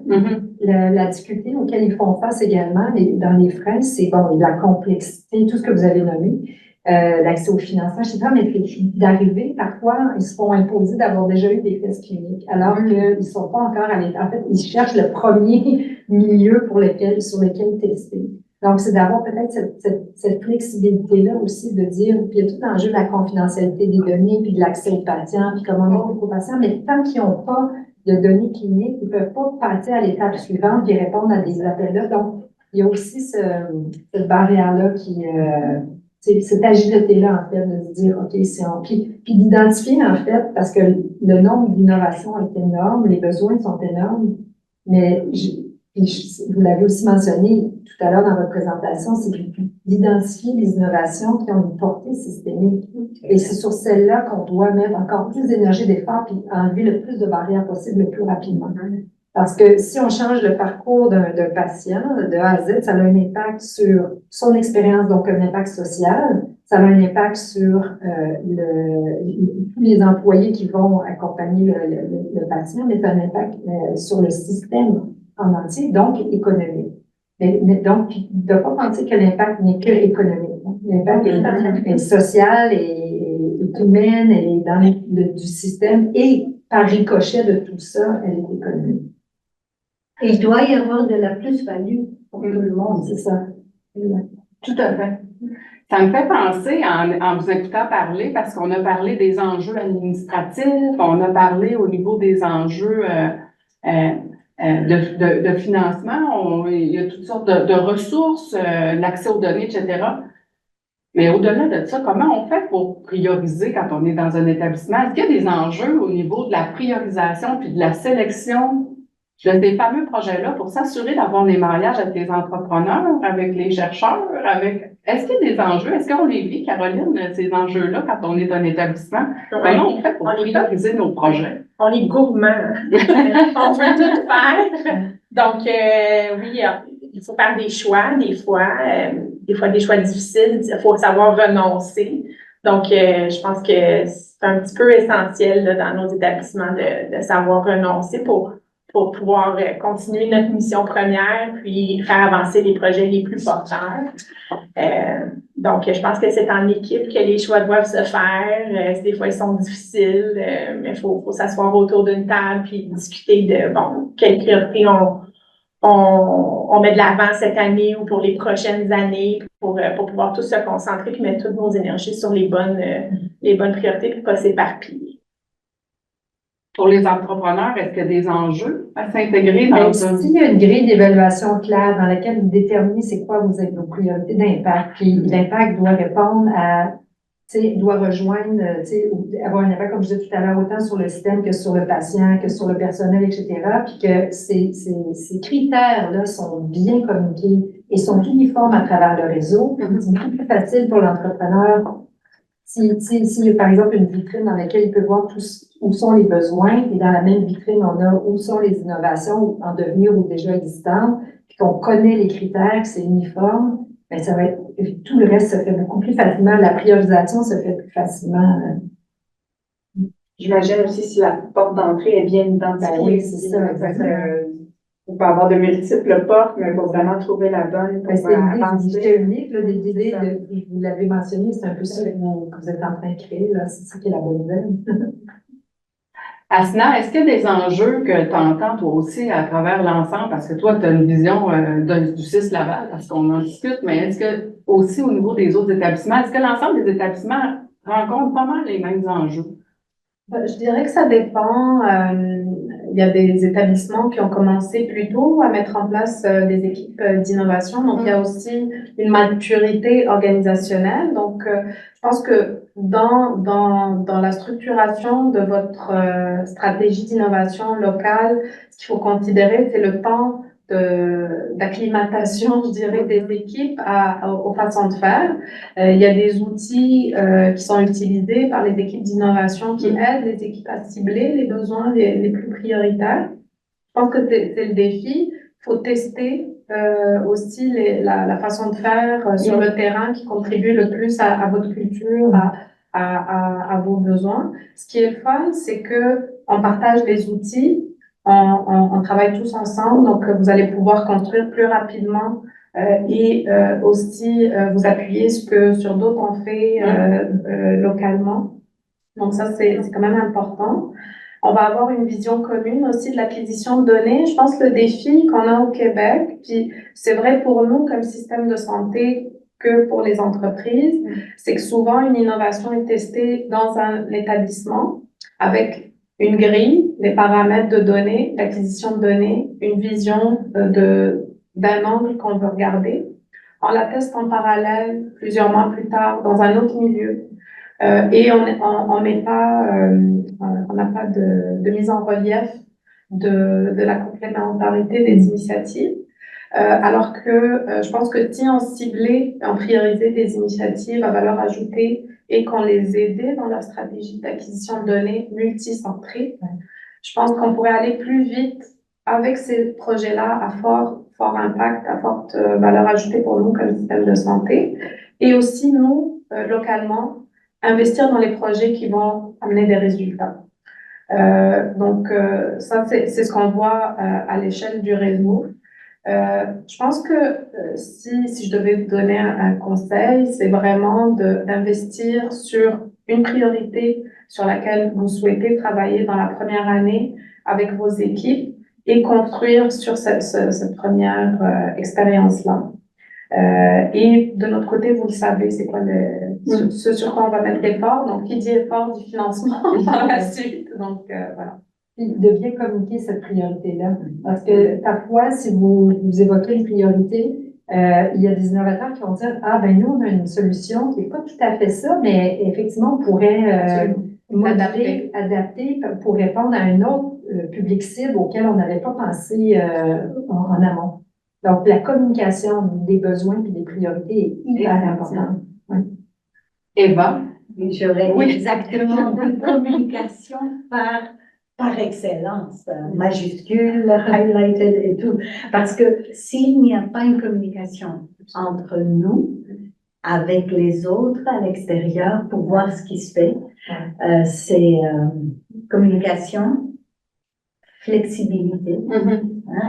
La difficulté auquel ils font face également dans les freins, c'est la complexité, tout ce que vous avez nommé, l'accès au financement, je sais pas, mais d'arriver, parfois, ils se font imposer d'avoir déjà eu des tests cliniques, alors qu'ils ne sont pas encore à l'état. En fait, ils cherchent le premier milieu sur lequel tester. Donc, c'est d'avoir peut-être cette flexibilité-là aussi de dire, puis il y a tout l'enjeu de la confidentialité des données, puis de l'accès aux patients, puis comment on va aux patients, mais tant qu'ils n'ont pas de données cliniques, ils ne peuvent pas passer à l'étape suivante et répondre à des appels d'offres. Donc, il y a aussi cette barrière-là cette agilité-là, en fait, de se dire, OK, puis d'identifier, en fait, parce que le nombre d'innovations est énorme, les besoins sont énormes, mais vous l'avez aussi mentionné tout à l'heure dans votre présentation, c'est d'identifier les innovations qui ont une portée systémique. Et c'est sur celles-là qu'on doit mettre encore plus d'énergie, d'efforts, puis enlever le plus de barrières possible le plus rapidement. Parce que si on change le parcours d'un patient de A à Z, ça a un impact sur son expérience, donc un impact social, ça a un impact sur tous les employés qui vont accompagner le patient, mais ça a un impact sur le système en entier, donc économique. Mais donc, de ne pas penser que l'impact n'est que économique. L'impact est social et humain, elle est dans du système et par ricochet de tout ça, elle est économique. Il doit y avoir de la plus-value pour tout le monde, c'est ça. Tout à fait. Ça me fait penser, en vous écoutant parler, parce qu'on a parlé des enjeux administratifs, on a parlé au niveau des enjeux de financement, il y a toutes sortes de ressources, l'accès aux données, etc. Mais au-delà de ça, comment on fait pour prioriser quand on est dans un établissement? Est-ce qu'il y a des enjeux au niveau de la priorisation puis de la sélection de ces fameux projets-là pour s'assurer d'avoir les mariages avec les entrepreneurs, avec les chercheurs, Est-ce qu'il y a des enjeux? Est-ce qu'on les vit, Caroline, ces enjeux-là, quand on est un établissement? Comment on fait pour prioriser nos projets? On est gourmand. On veut tout faire. Donc, oui, il faut faire des choix, des fois des choix difficiles. Il faut savoir renoncer. Donc, je pense que c'est un petit peu essentiel là, dans nos établissements de savoir renoncer pour pouvoir continuer notre mission première, puis faire avancer les projets les plus porteurs. Donc, je pense que c'est en équipe que les choix doivent se faire. Des fois, ils sont difficiles, mais il faut s'asseoir autour d'une table puis discuter de, quelles priorités on met de l'avant cette année ou pour les prochaines années pour pouvoir tous se concentrer puis mettre toutes nos énergies sur les bonnes priorités puis pas s'éparpiller. Pour les entrepreneurs, est-ce qu'il y a des enjeux à s'intégrer dans s'il y a une grille d'évaluation claire dans laquelle vous déterminez c'est quoi vos priorités d'impact, puis l'impact doit répondre doit rejoindre, avoir un impact, comme je disais tout à l'heure, autant sur le système que sur le patient, que sur le personnel, etc., puis que ces critères-là sont bien communiqués et sont uniformes à travers le réseau. C'est beaucoup plus facile pour l'entrepreneur S'il y a par exemple une vitrine dans laquelle il peut voir où sont les besoins, et dans la même vitrine, on a où sont les innovations en devenir ou déjà existantes, puis qu'on connaît les critères, que c'est uniforme, ben ça va être, tout le reste se fait beaucoup plus facilement. La priorisation se fait plus facilement. J'imagine aussi si la porte d'entrée est bien identifiée. Ben oui, c'est ça, exactement. On peut avoir de multiples portes, mais il faut vraiment trouver la bonne pour Ben, c'est l'idée du avancer. guichet unique, là, des idées, C'est ça. vous l'avez mentionné, c'est un peu ça que vous êtes en train de créer, là. C'est ça qui est la bonne nouvelle. Asna, est-ce qu'il y a des enjeux que tu entends toi aussi à travers l'ensemble? Parce que toi, tu as une vision du CIS Laval, parce qu'on en discute, mais est-ce que aussi au niveau des autres établissements, est-ce que l'ensemble des établissements rencontrent pas mal les mêmes enjeux? Je dirais que ça dépend. Il y a des établissements qui ont commencé plus tôt à mettre en place des équipes d'innovation. Donc, il y a aussi une maturité organisationnelle. Donc, je pense que dans la structuration de votre stratégie d'innovation locale, ce qu'il faut considérer, c'est le temps d'acclimatation, je dirais, des équipes aux façons de faire. Il y a des outils qui sont utilisés par les équipes d'innovation qui aident les équipes à cibler les besoins les plus prioritaires. Je pense que c'est le défi. Il faut tester aussi la façon de faire sur le terrain qui contribue le plus à votre culture, à vos besoins. Ce qui est fun, c'est que on partage les outils, on travaille tous ensemble, donc vous allez pouvoir construire plus rapidement et aussi vous appuyer sur d'autres on fait localement. Donc ça, c'est quand même important. On va avoir une vision commune aussi de l'acquisition de données. Je pense que le défi qu'on a au Québec, puis c'est vrai pour nous comme système de santé que pour les entreprises, c'est que souvent une innovation est testée dans un établissement avec une grille, des paramètres de données, d'acquisition de données, une vision d'un angle qu'on veut regarder. On la teste en parallèle plusieurs mois plus tard dans un autre milieu. Et on n'a pas de mise en relief de la complémentarité des initiatives. Alors que je pense que si on ciblait, on priorisait des initiatives à valeur ajoutée et qu'on les aidait dans leur stratégie d'acquisition de données multicentrée, je pense qu'on pourrait aller plus vite avec ces projets-là à fort impact, à forte valeur ajoutée pour nous comme système de santé. Et aussi, nous, localement, investir dans les projets qui vont amener des résultats. Donc, ça, c'est ce qu'on voit à l'échelle du réseau. Je pense que si je devais vous donner un conseil, c'est vraiment d'investir sur une priorité sur laquelle vous souhaitez travailler dans la première année avec vos équipes et construire sur cette première expérience-là. Et de notre côté, vous le savez, c'est quoi ce sur quoi on va mettre l'effort. Donc, qui dit effort dit financement par la suite. Donc, voilà. Puis de bien communiquer cette priorité-là. Parce que parfois, si vous évoquez une priorité, il y a des innovateurs qui vont dire, ah ben nous, on a une solution qui n'est pas tout à fait ça, mais effectivement, on pourrait adapter pour répondre à un autre public cible auquel on n'avait pas pensé en amont. Donc, la communication des besoins et des priorités est hyper importante. Oui. Eva? J'aurais exactement une communication par excellence, majuscule, highlighted et tout. Parce que s'il n'y a pas une communication entre nous, avec les autres à l'extérieur, pour voir ce qui se fait, c'est communication, flexibilité,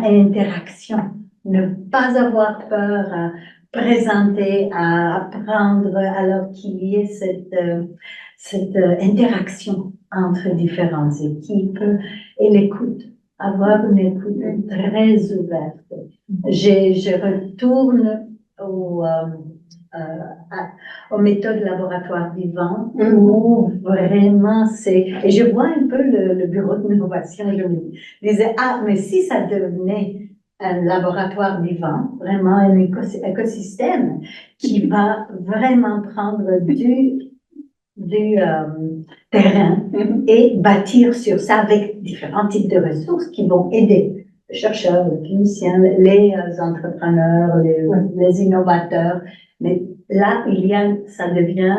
et interaction. Ne pas avoir peur à présenter, à apprendre, alors qu'il y ait cette interaction entre différentes équipes et l'écoute, avoir une écoute très ouverte. Je retourne aux méthodes laboratoires vivants où vraiment et je vois un peu le bureau d'innovation, je me disais, mais si ça devenait un laboratoire vivant, vraiment un écosystème qui va vraiment prendre du terrain et bâtir sur ça avec différents types de ressources qui vont aider chercheurs, les cliniciens, les entrepreneurs, les innovateurs. Mais là, ça devient,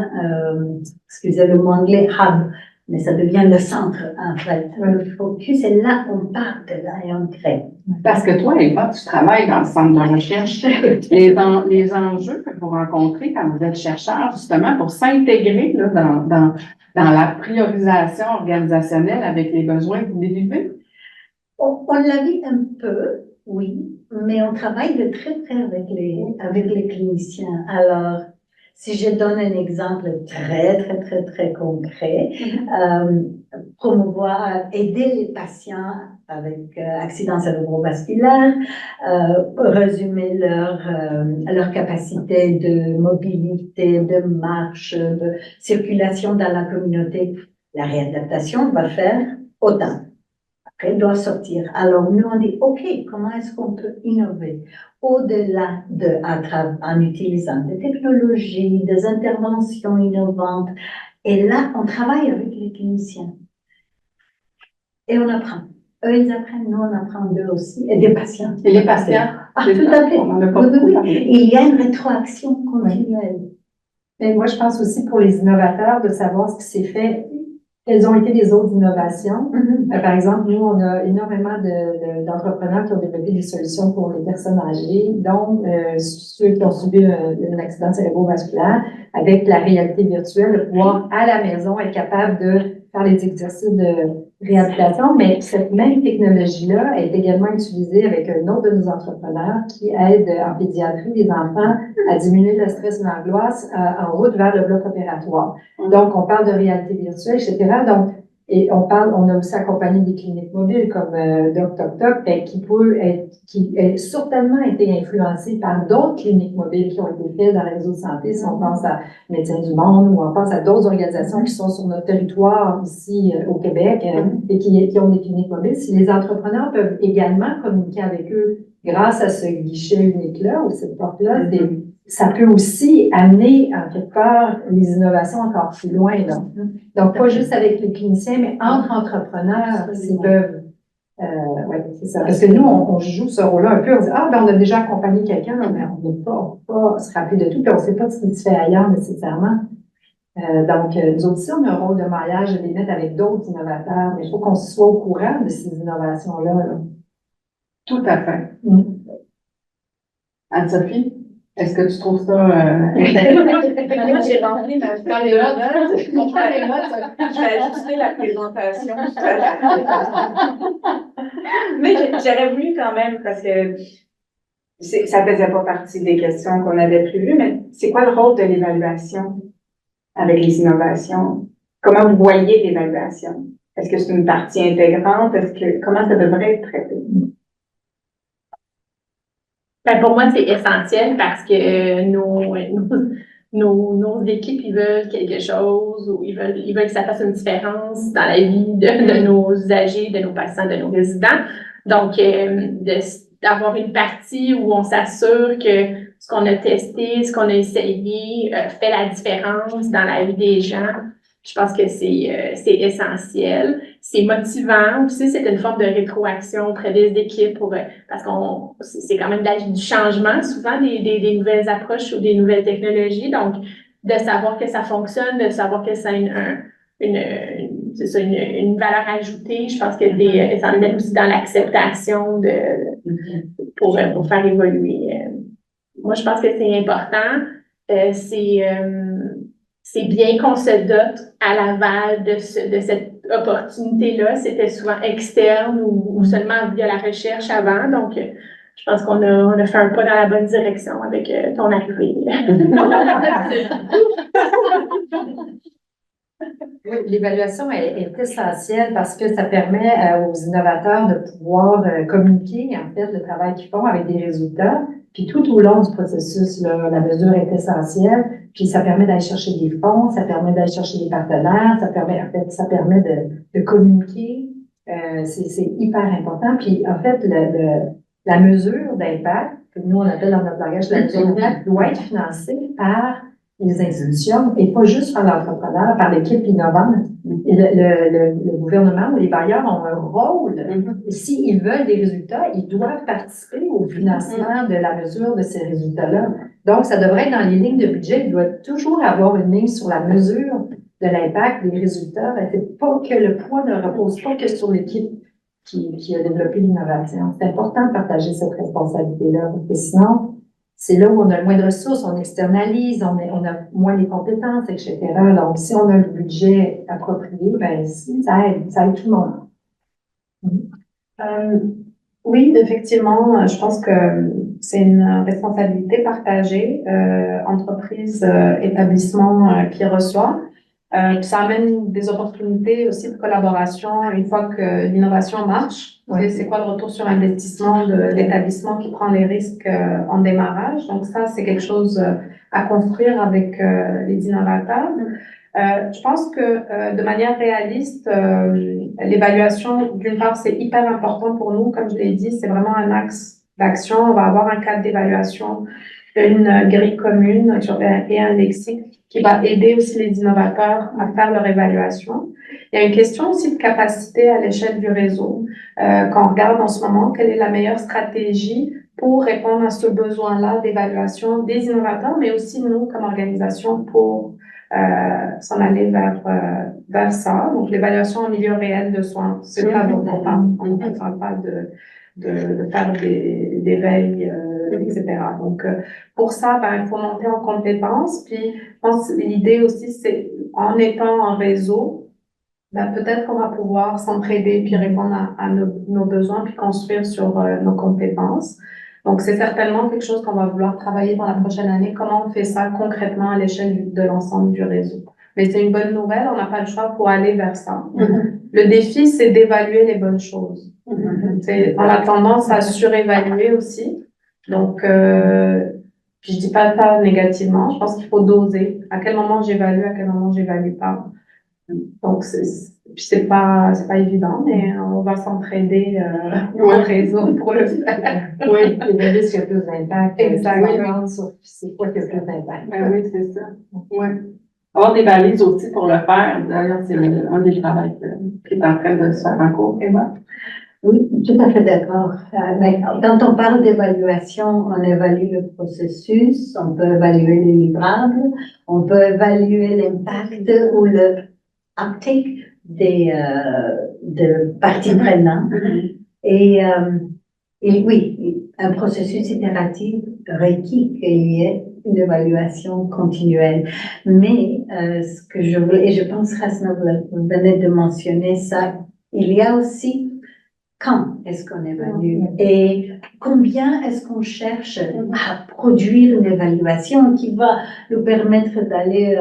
excusez le mot anglais, hub, mais ça devient le centre, en fait. Le focus est là, on part de là et on crée. Parce que toi, Eva, tu travailles dans le centre de recherche. Les enjeux que vous rencontrez quand vous êtes chercheur, justement, pour s'intégrer là, dans la priorisation organisationnelle avec les besoins que vous délivrez? On l'a vu un peu, oui, mais on travaille de très près avec les cliniciens. Alors, si je donne un exemple très concret, promouvoir, aider les patients avec accidents cérébrovasculaires, résumer leur capacité de mobilité, de marche, de circulation dans la communauté. La réadaptation va faire autant. Après, elle doit sortir. Alors, nous, on dit, OK, comment est-ce qu'on peut innover au-delà en utilisant des technologies, des interventions innovantes. Et là, on travaille avec les cliniciens. Et on apprend. Eux, ils apprennent, nous, on apprend d'eux aussi. Et des patients. Et les patients? Ah, tout à fait. On en a pas Oui, beaucoup oui. parlé. Il y a une rétroaction continuelle. Mais moi, je pense aussi pour les innovateurs de savoir ce qui s'est fait, quelles ont été les autres innovations. Par exemple, nous, on a énormément d'entrepreneurs qui ont développé des solutions pour les personnes âgées, dont ceux qui ont subi un accident cérébrovasculaire, avec la réalité virtuelle, de pouvoir à la maison être capable de faire les exercices de réhabilitation. Mais cette même technologie-là est également utilisée avec un autre de nos entrepreneurs qui aide en pédiatrie les enfants à diminuer le stress et l'angoisse en route vers le bloc opératoire. Donc, on parle de réalité virtuelle, etc. Donc, et on a aussi accompagné des cliniques mobiles comme Doc Toc Toc, qui a certainement été influencé par d'autres cliniques mobiles qui ont été faites dans les réseau de santé. Si on pense à Médecins du Monde ou on pense à d'autres organisations qui sont sur notre territoire ici au Québec et qui ont des cliniques mobiles, si les entrepreneurs peuvent également communiquer avec eux grâce à ce guichet unique-là ou cette porte-là, ça peut aussi amener, en quelque part, les innovations encore plus loin. Donc, pas juste avec les cliniciens, mais entre entrepreneurs, s'ils peuvent. Ouais, c'est ça. Parce que nous, on joue ce rôle-là un peu. On dit, ben, on a déjà accompagné quelqu'un, mais on ne peut pas se rappeler de tout, puis on ne sait pas ce qui se fait ailleurs nécessairement. Donc, nous autres aussi, on a un rôle de maillage, de les mettre avec d'autres innovateurs, mais il faut qu'on soit au courant de ces innovations-là. Là. Tout à fait. Anne-Sophie? Est-ce que tu trouves ça Moi, j'ai rempli ma dans les notes? Je vais ajuster la présentation tout à l'heure. Mais j'aurais voulu quand même, parce que ça faisait pas partie des questions qu'on avait prévues, mais c'est quoi le rôle de l'évaluation avec les innovations? Comment vous voyez l'évaluation? Est-ce que c'est une partie intégrante? Comment ça devrait être traité? Ben, pour moi, c'est essentiel parce que nos équipes, ils veulent quelque chose ou ils veulent que ça fasse une différence dans la vie de nos usagers, de nos patients, de nos résidents. Donc, d'avoir une partie où on s'assure que ce qu'on a testé, ce qu'on a essayé fait la différence dans la vie des gens. Je pense que c'est essentiel. C'est motivant aussi, c'est une forme de rétroaction auprès des équipes parce c'est quand même du changement, souvent des nouvelles approches ou des nouvelles technologies. Donc, de savoir que ça fonctionne, de savoir que ça a une valeur ajoutée, je pense que ça en est aussi dans l'acceptation pour faire évoluer. Moi, je pense que c'est important. C'est bien qu'on se dote à l'aval de cette opportunité-là. C'était souvent externe ou seulement via la recherche avant. Donc, je pense qu'on a fait un pas dans la bonne direction avec ton arrivée. Oui, l'évaluation est essentielle parce que ça permet aux innovateurs de pouvoir communiquer, en fait, le travail qu'ils font avec des résultats. Puis tout au long du processus, là, la mesure est essentielle. Puis ça permet d'aller chercher des fonds, ça permet d'aller chercher des partenaires, ça permet de communiquer. C'est hyper important. Puis en fait, la mesure d'impact, que nous on appelle dans notre langage la mesure d'impact, doit être financée par les institutions, et pas juste par l'entrepreneur, par l'équipe innovante. Et le gouvernement ou les bailleurs ont un rôle. Et s'ils veulent des résultats, ils doivent participer au financement de la mesure de ces résultats-là. Donc, ça devrait être dans les lignes de budget. Il doit toujours avoir une ligne sur la mesure de l'impact des résultats. C'est pas que le poids ne repose pas que sur l'équipe qui a développé l'innovation. C'est important de partager cette responsabilité-là, parce que sinon, c'est là où on a le moins de ressources, on externalise, on a moins les compétences, etc. Donc, si on a le budget approprié, ben, ça aide tout le monde. Oui, effectivement, je pense que c'est une responsabilité partagée, entreprise, établissement qui reçoit. Ça amène des opportunités aussi de collaboration une fois que l'innovation marche. C'est quoi le retour sur investissement de l'établissement qui prend les risques en démarrage? Donc ça, c'est quelque chose à construire avec les innovateurs. Je pense que de manière réaliste, l'évaluation, d'une part, c'est hyper important pour nous. Comme je l'ai dit, c'est vraiment un axe d'action. On va avoir un cadre d'évaluation, une grille commune et un lexique qui va aider aussi les innovateurs à faire leur évaluation. Il y a une question aussi de capacité à l'échelle du réseau. Quand on regarde en ce moment, quelle est la meilleure stratégie pour répondre à ce besoin-là d'évaluation des innovateurs, mais aussi nous, comme organisation, pour s'en aller vers ça. Donc, l'évaluation en milieu réel de soins, c'est pas dont on parle. On ne parle pas de faire des veilles, etc. Donc, pour ça, ben, il faut monter en compétences. Puis, je pense que l'idée aussi, c'est en étant en réseau, ben, peut-être qu'on va pouvoir s'entraider puis répondre à nos besoins puis construire sur nos compétences. Donc, c'est certainement quelque chose qu'on va vouloir travailler dans la prochaine année. Comment on fait ça concrètement à l'échelle de l'ensemble du réseau? Mais c'est une bonne nouvelle, on n'a pas le choix pour aller vers ça. Le défi, c'est d'évaluer les bonnes choses. On a tendance à surévaluer aussi. Donc, puis je dis pas ça négativement, je pense qu'il faut doser. À quel moment j'évalue, à quel moment j'évalue pas. Donc, c'est pas évident, mais on va s'entraider au réseau pour le faire. Oui, évaluer ce qui a plus d'impact. Exactement. C'est quoi qui a plus d'impact. Ben oui, c'est ça. Oui. Avoir des balises aussi pour le faire. D'ailleurs, c'est un des travaux qui est en train de se faire en cours. Emma? Oui, tout à fait d'accord. Mais quand on parle d'évaluation, on évalue le processus, on peut évaluer les livrables, on peut évaluer l'impact ou le uptake de parties prenantes. Et oui, un processus itératif requiert qu'il y ait une évaluation continuelle. Mais ce que je voulais, et je pense Rasna, vous venez de mentionner ça, il y a aussi quand est-ce qu'on évalue et combien est-ce qu'on cherche à produire une évaluation qui va nous permettre d'aller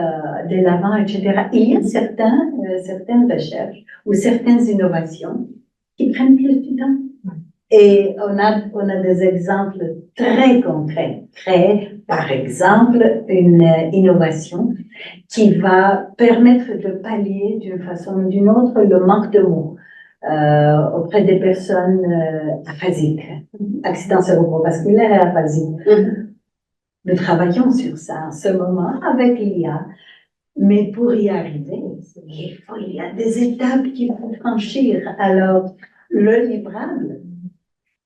de l'avant, etc. Il y a certaines recherches ou certaines innovations qui prennent plus de temps. Et on a des exemples très concrets. Par exemple, une innovation qui va permettre de pallier d'une façon ou d'une autre le manque de mots. Auprès des personnes aphasiques, accidents cérébrovasculaires et aphasiques. Nous travaillons sur ça en ce moment avec l'IA, mais pour y arriver, il y a des étapes qu'il faut franchir. Alors, le livrable,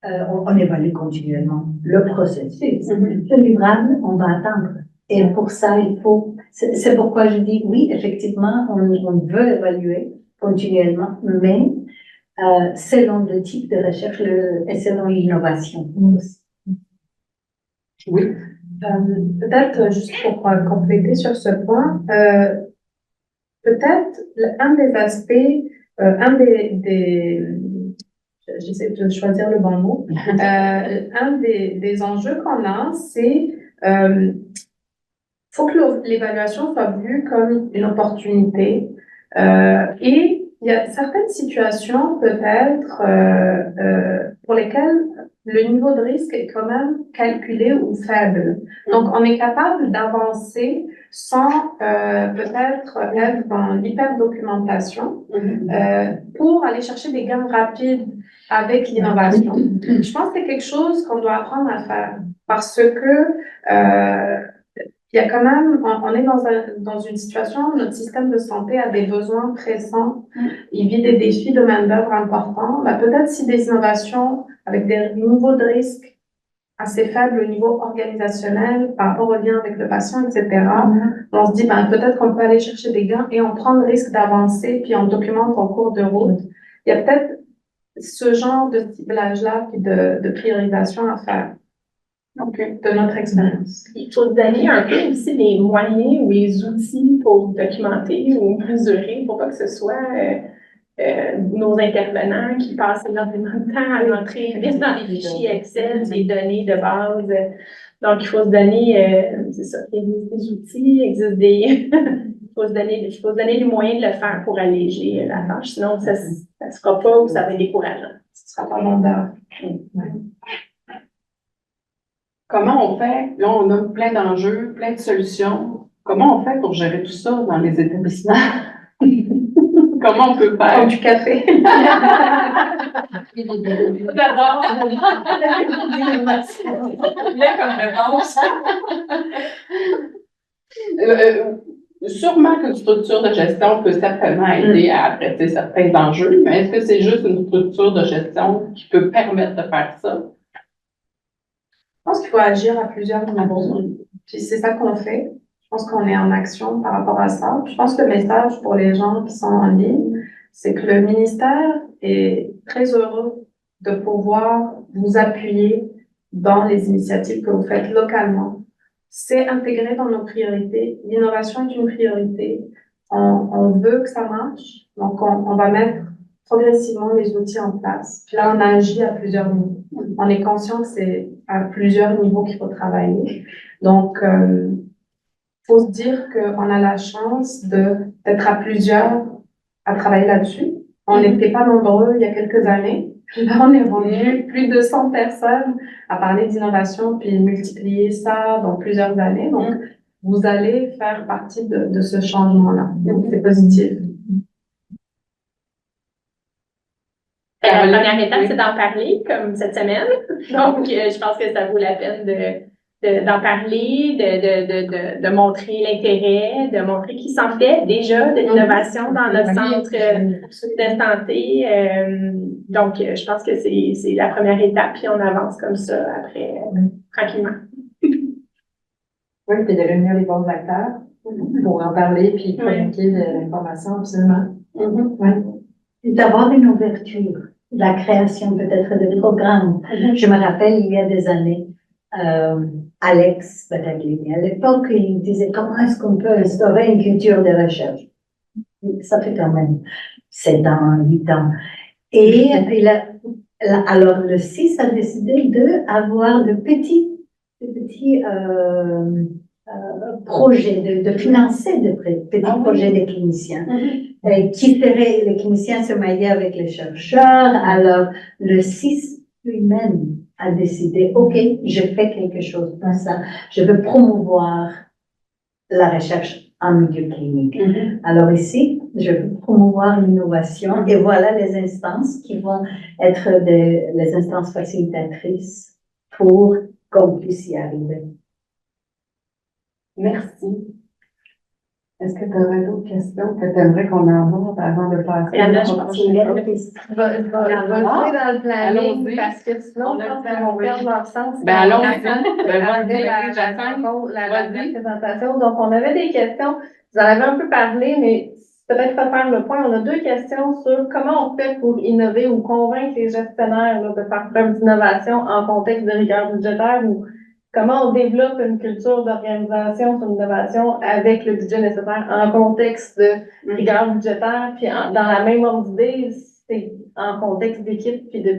on évalue continuellement le processus. Le livrable, on va attendre. Et pour ça, c'est pourquoi je dis oui, effectivement, on veut évaluer continuellement, mais selon le type de recherche et selon l'innovation. Oui. Peut-être, juste pour compléter sur ce point, peut-être un des aspects, j'essaie de choisir le bon mot, un des enjeux qu'on a, c'est faut que l'évaluation soit vue comme une opportunité et il y a certaines situations peut-être pour lesquelles le niveau de risque est quand même calculé ou faible. Donc, on est capable d'avancer sans peut-être être dans l'hyperdocumentation pour aller chercher des gains rapides avec l'innovation. Je pense que c'est quelque chose qu'on doit apprendre à faire parce que il y a quand même, on est dans une situation où notre système de santé a des besoins pressants, il vit des défis de main-d'œuvre importants. Bah, peut-être si des innovations avec des niveaux de risque assez faibles au niveau organisationnel par rapport au lien avec le patient, etc. On se dit, ben, peut-être qu'on peut aller chercher des gains et on prend le risque d'avancer puis on documente en cours de route. Il y a peut-être ce genre de ciblage-là puis de priorisation à faire. Donc, de notre expérience. Il faut donner un peu aussi les moyens ou les outils pour documenter ou mesurer pour pas que ce soit nos intervenants qui passent énormément de temps à rentrer dans les fichiers Excel, des données de base. Donc, il faut se donner, c'est ça, il existe des outils, il existe des... il faut se donner les moyens de le faire pour alléger la tâche. Sinon, ça ne sera pas ou ça va être décourageant. Ce sera pas mandant. Comment on fait? Là, on a plein d'enjeux, plein de solutions. Comment on fait pour gérer tout ça dans les établissements? Comment on peut faire? Comme du café. D'abord, comme réponse. Sûrement qu'une structure de gestion peut certainement aider à adresser certains enjeux, mais est-ce que c'est juste une structure de gestion qui peut permettre de faire ça? Je pense qu'il faut agir à plusieurs niveaux. Puis c'est ça qu'on fait. Je pense qu'on est en action par rapport à ça. Je pense que le message pour les gens qui sont en ligne, c'est que le ministère est très heureux de pouvoir vous appuyer dans les initiatives que vous faites localement. C'est intégré dans nos priorités. L'innovation est une priorité. On veut que ça marche. Donc, on va mettre progressivement les outils en place. Puis là, on agit à plusieurs niveaux. On est conscient que c'est à plusieurs niveaux qu'il faut travailler. Donc, faut se dire qu'on a la chance d'être à plusieurs à travailler là-dessus. On n'était pas nombreux il y a quelques années. Puis là, on est rendu plus de 100 personnes à parler d'innovation, puis multiplier ça dans plusieurs années. Donc, vous allez faire partie de ce changement-là. Donc, c'est positif. La première étape, c'est d'en parler, comme cette semaine. Donc, je pense que ça vaut la peine d'en parler, de montrer l'intérêt, de montrer qu'il s'en fait déjà de l'innovation dans notre centre de santé. Donc, je pense que c'est la première étape, puis on avance comme ça après, tranquillement. Oui, puis de réunir les bons acteurs pour en parler, puis communiquer l'information, absolument. Et d'avoir une ouverture, la création peut-être de programmes. Je me rappelle, il y a des années, Alex Battaglini, à l'époque, il disait comment est-ce qu'on peut instaurer une culture de recherche. Ça fait quand même 7 ans, 8 ans. Et alors le CIS a décidé d'avoir de petits projets, de financer de petits projets des cliniciens. Les cliniciens se mariaient avec les chercheurs. Alors le CIS lui-même a décidé, OK, je fais quelque chose pour ça. Je veux promouvoir la recherche en milieu clinique. Alors ici, je veux promouvoir l'innovation et voilà les instances qui vont être les instances facilitatrices pour qu'on puisse y arriver. Merci. Est-ce que tu aurais d'autres questions que tu aimerais qu'on aborde avant de passer à la prochaine question? Je vais dans le planning parce que sinon, On a le temps, on va perdre leur sens. Ben allons-y. Après la présentation. Donc, on avait des questions. Vous en avez un peu parlé, mais peut-être pas faire le point. On a 2 questions sur comment on fait pour innover ou convaincre les gestionnaires de faire preuve d'innovation en contexte de rigueur budgétaire ou comment on développe une culture d'organisation sur l'innovation avec le budget nécessaire en contexte de rigueur budgétaire, puis dans la même ordre d'idée, c'est en contexte d'équipe puis de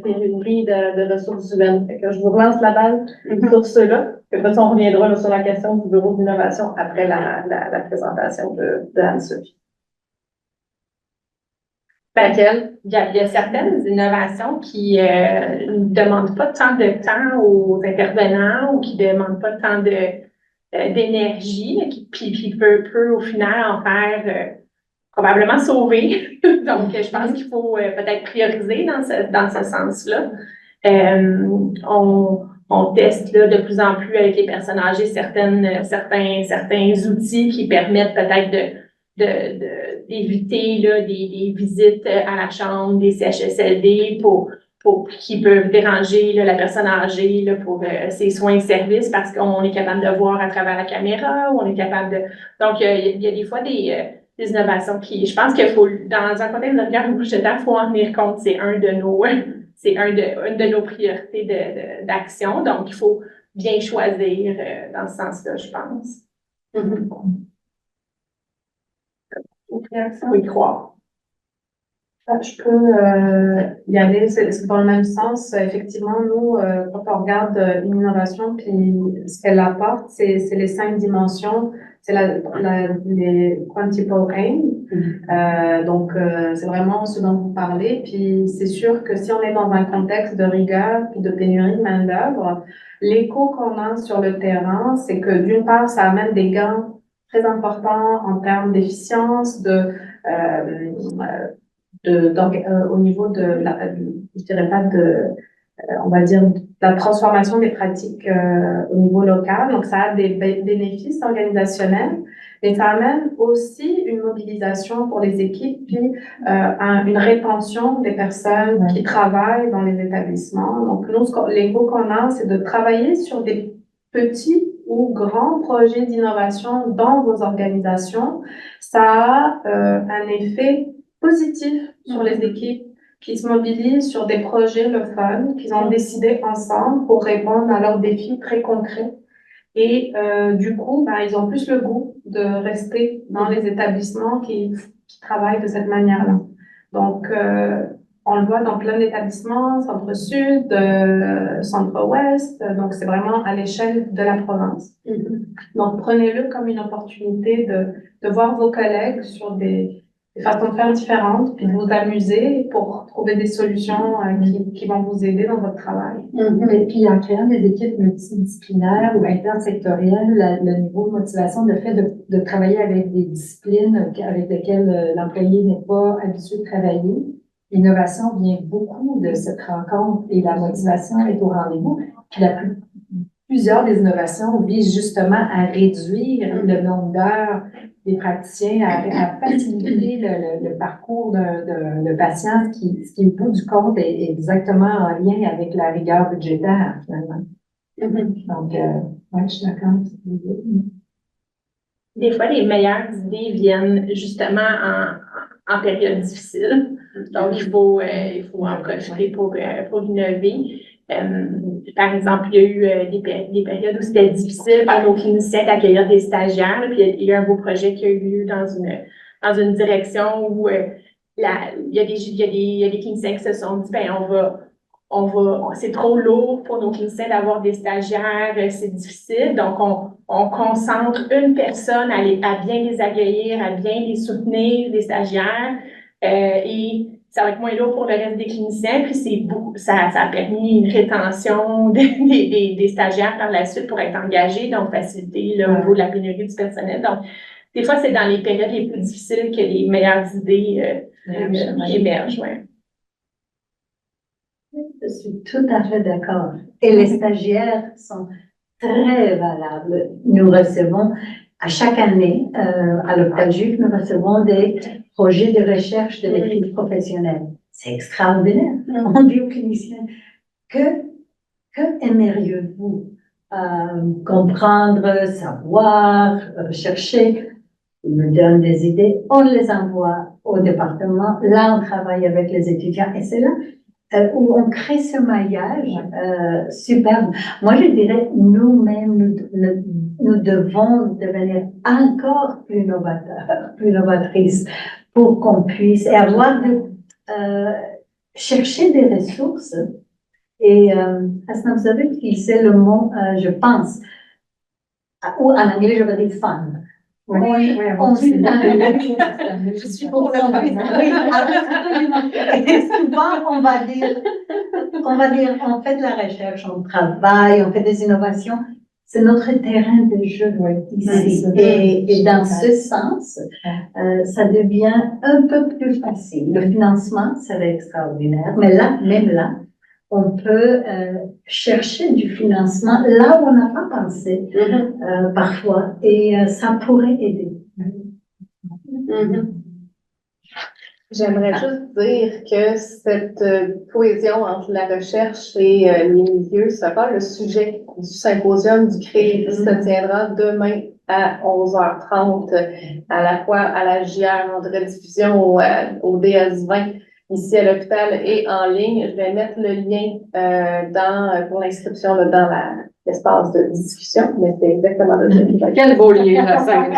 pénurie de ressources humaines. Fait que je vous relance la balle sur ceux-là. Puis après ça, on reviendra là, sur la question du bureau d'innovation après la présentation de Anne-Sophie. Il y a certaines innovations qui ne demandent pas tant de temps aux intervenants ou qui ne demandent pas tant d'énergie, puis peut au final en faire probablement sauver. Donc, je pense qu'il faut peut-être prioriser dans ce sens-là. on teste là, de plus en plus avec les personnes âgées certains outils qui permettent peut-être d'éviter là, des visites à la chambre, des CHSLD qui peuvent déranger là, la personne âgée là, pour ses soins et services parce qu'on est capable de voir à travers la caméra, ou on est capable de... Donc, il y a des fois des innovations qui... Je pense qu'il faut, dans un contexte de regard budgétaire, il faut en tenir compte. C'est une de nos priorités d'action. Donc, il faut bien choisir dans ce sens-là, je pense. Oui, croire. Je peux y aller, c'est dans le même sens. Effectivement, nous, quand on regarde une innovation, puis ce qu'elle apporte, c'est les 5 dimensions, c'est les quantable aim. Donc, c'est vraiment ce dont vous parlez. Puis, c'est sûr que si on est dans un contexte de rigueur puis de pénurie de main-d'œuvre, l'écho qu'on a sur le terrain, c'est que d'une part, ça amène des gains très importants en termes d'efficience, au niveau de je dirais pas on va dire, de la transformation des pratiques au niveau local. Donc, ça a des bénéfices organisationnels, mais ça amène aussi une mobilisation pour les équipes, puis une rétention des personnes qui travaillent dans les établissements. Donc, nous, l'écho qu'on a, c'est de travailler sur des petits ou grands projets d'innovation dans vos organisations. Ça a un effet positif sur les équipes qui se mobilisent sur des projets le fun, qu'ils ont décidé ensemble pour répondre à leurs défis très concrets. Et du coup, ils ont plus le goût de rester dans les établissements qui travaillent de cette manière-là. Donc, on le voit dans plein d'établissements, centre-sud, centre-ouest, donc c'est vraiment à l'échelle de la province. Donc, prenez-le comme une opportunité de voir vos collègues sur des façons de faire différentes, puis de vous amuser pour trouver des solutions qui vont vous aider dans votre travail. Et puis, en créant des équipes multidisciplinaires ou intersectorielles, le niveau de motivation, le fait de travailler avec des disciplines avec lesquelles l'employé n'est pas habitué de travailler, l'innovation vient beaucoup de cette rencontre et la motivation est au rendez-vous. Puis plusieurs des innovations visent justement à réduire le nombre d'heures des praticiens, à faciliter le parcours de patient, ce qui, au bout du compte, est exactement en lien avec la rigueur budgétaire, finalement. Donc, je suis d'accord. Des fois, les meilleures idées viennent justement en période difficile. Donc, il faut en profiter pour innover. Par exemple, il y a eu des périodes où c'était difficile pour nos cliniciens d'accueillir des stagiaires. Puis il y a eu un beau projet qui a eu lieu dans une direction où il y a des cliniciens qui se sont dit, c'est trop lourd pour nos cliniciens d'avoir des stagiaires, c'est difficile. Donc, on concentre une personne à bien les accueillir, à bien les soutenir, les stagiaires, et ça va être moins lourd pour le reste des cliniciens, puis ça a permis une rétention des stagiaires par la suite pour être engagés, donc faciliter au niveau de la pénurie du personnel. Donc, des fois, c'est dans les périodes les plus difficiles que les meilleures idées émergent. Ouais. Je suis tout à fait d'accord. Et les stagiaires sont très valables. Nous recevons à chaque année, à l'hôpital Juif, nous recevons des projets de recherche de maîtrise professionnelle. C'est extraordinaire. On dit aux cliniciens, que aimeriez-vous comprendre, savoir, rechercher? Ils nous donnent des idées, on les envoie au département. Là, on travaille avec les étudiants et c'est là où on crée ce maillage superbe. Moi, je dirais, nous-mêmes, nous devons devenir encore plus novateurs, plus novatrices, pour qu'on puisse avoir chercher des ressources. Et Hassan, vous savez utiliser le mot, je pense, ou en anglais, je vais dire fun. Je suis pour le Oui, absolument. Et souvent, on va dire, on fait de la recherche, on travaille, on fait des innovations. C'est notre terrain de jeu ici. Et dans ce sens, ça devient un peu plus facile. Le financement serait extraordinaire, mais là, même là, on peut chercher du financement là où on n'a pas pensé parfois, et ça pourrait aider. J'aimerais juste dire que cette cohésion entre la recherche et les milieux sera le sujet du symposium du CREI qui se tiendra demain à 11h30, à la fois à la JR en rediffusion au DS20 ici à l'hôpital et en ligne. Je vais mettre le lien pour l'inscription là, dans l'espace de discussion, mais c'est exactement de ça. Quel beau lien, Jacinthe.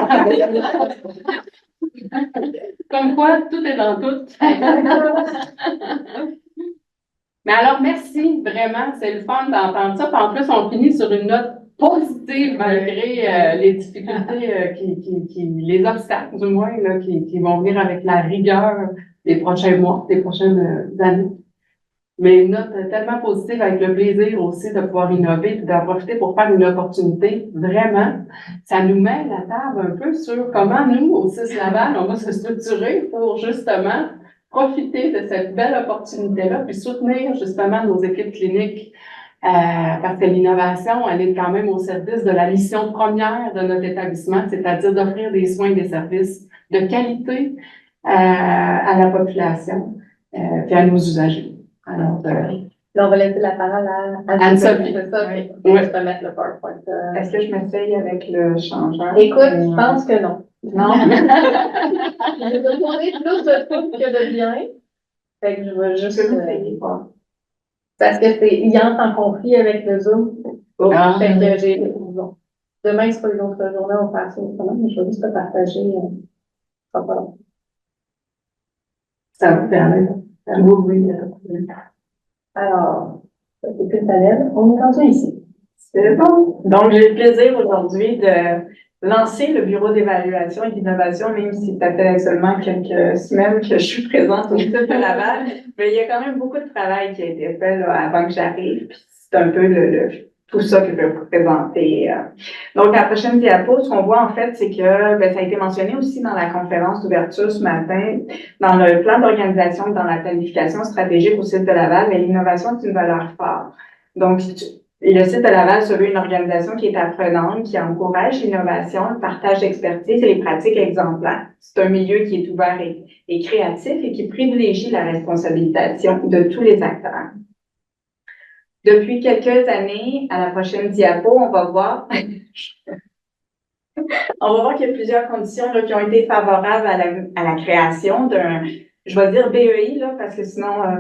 Comme quoi, tout est dans tout. Mais alors, merci, vraiment, c'est le fun d'entendre ça. Puis en plus, on finit sur une note positive malgré les difficultés, les obstacles, du moins, là, qui vont venir avec la rigueur des prochains mois, des prochaines années. Mais une note tellement positive avec le plaisir aussi de pouvoir innover et d'en profiter pour faire une opportunité. Vraiment, ça nous met la table un peu sur comment nous, au CIS Laval, on va se structurer pour justement profiter de cette belle opportunité-là puis soutenir justement nos équipes cliniques. Parce que l'innovation, elle est quand même au service de la mission première de notre établissement, c'est-à-dire d'offrir des soins et des services de qualité à la population et à nos usagers. Alors, Là, on va laisser la parole à Anne-Sophie. C'est ça, Oui. je vais mettre le PowerPoint. Est-ce que je m'essaye avec le changeur? Écoute, je pense que non. Non? Je vais demander plus de trucs que de bien. Fait que je vais Je juste. peux m'essayer, quoi. Parce que il entre en conflit avec le Zoom. Ah. Fait que j'ai. Bon. Demain, c'est pas une autre journée, on va faire ça autrement, mais je vais juste te partager. Ça va pas long. Ça vous permet. Oui, oui. Alors, ça, c'est plus à l'aide. On est rendu ici. C'est bon. Donc, j'ai le plaisir aujourd'hui de lancer le bureau d'évaluation et d'innovation, même si ça fait seulement quelques semaines que je suis présente au site de Laval. Mais il y a quand même beaucoup de travail qui a été fait là, avant que j'arrive. Puis c'est un peu tout ça que je vais vous présenter. Donc, la prochaine diapo, ce qu'on voit en fait, c'est que ça a été mentionné aussi dans la conférence d'ouverture ce matin, dans le plan d'organisation, dans la planification stratégique au site de Laval, mais l'innovation est une valeur forte. Donc, et le site de Laval se veut une organisation qui est apprenante, qui encourage l'innovation, le partage d'expertise et les pratiques exemplaires. C'est un milieu qui est ouvert et créatif et qui privilégie la responsabilisation de tous les acteurs. Depuis quelques années, à la prochaine diapo, on va voir qu'il y a plusieurs conditions là, qui ont été favorables à la création d'un, je vais dire BEI, là, parce que sinon,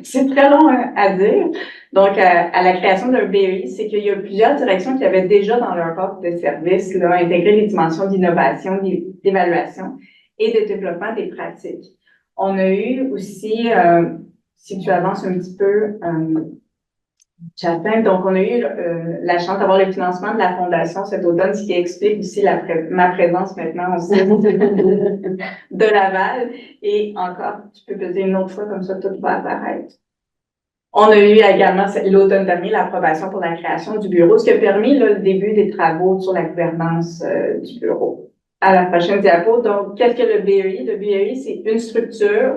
c'est très long à dire. Donc, à la création d'un BEI, c'est qu'il y a plusieurs directions qui avaient déjà dans leur offre de services là, intégré les dimensions d'innovation, d'évaluation et de développement des pratiques. On a eu aussi, si tu avances un petit peu, J'atteins. Donc, on a eu la chance d'avoir le financement de la Fondation cet automne, ce qui explique aussi ma présence maintenant aussi de Laval. Et encore, tu peux peser une autre fois, comme ça, tout va apparaître. On a eu également l'automne dernier l'approbation pour la création du bureau, ce qui a permis là, le début des travaux sur la gouvernance du bureau. À la prochaine diapo, donc, qu'est-ce que le BEI? Le BEI, c'est une structure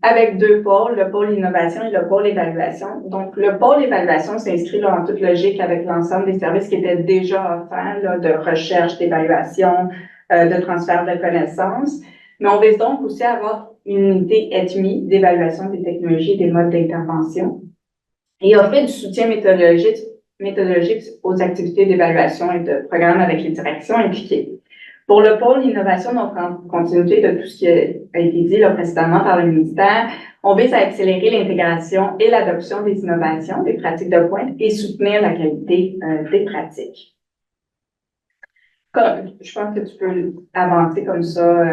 avec deux pôles, le pôle innovation et le pôle évaluation. Donc, le pôle évaluation s'inscrit là en toute logique avec l'ensemble des services qui étaient déjà offerts, là, de recherche, d'évaluation, de transfert de connaissances. Mais on vise donc aussi avoir une unité ETMI d'évaluation des technologies et des modes d'intervention et offrir du soutien méthodologique aux activités d'évaluation et de programme avec les directions impliquées. Pour le pôle innovation, donc en continuité de tout ce qui a été dit là, précédemment par le ministère, on vise à accélérer l'intégration et l'adoption des innovations, des pratiques de pointe et soutenir la qualité des pratiques. Je pense que tu peux avancer comme ça.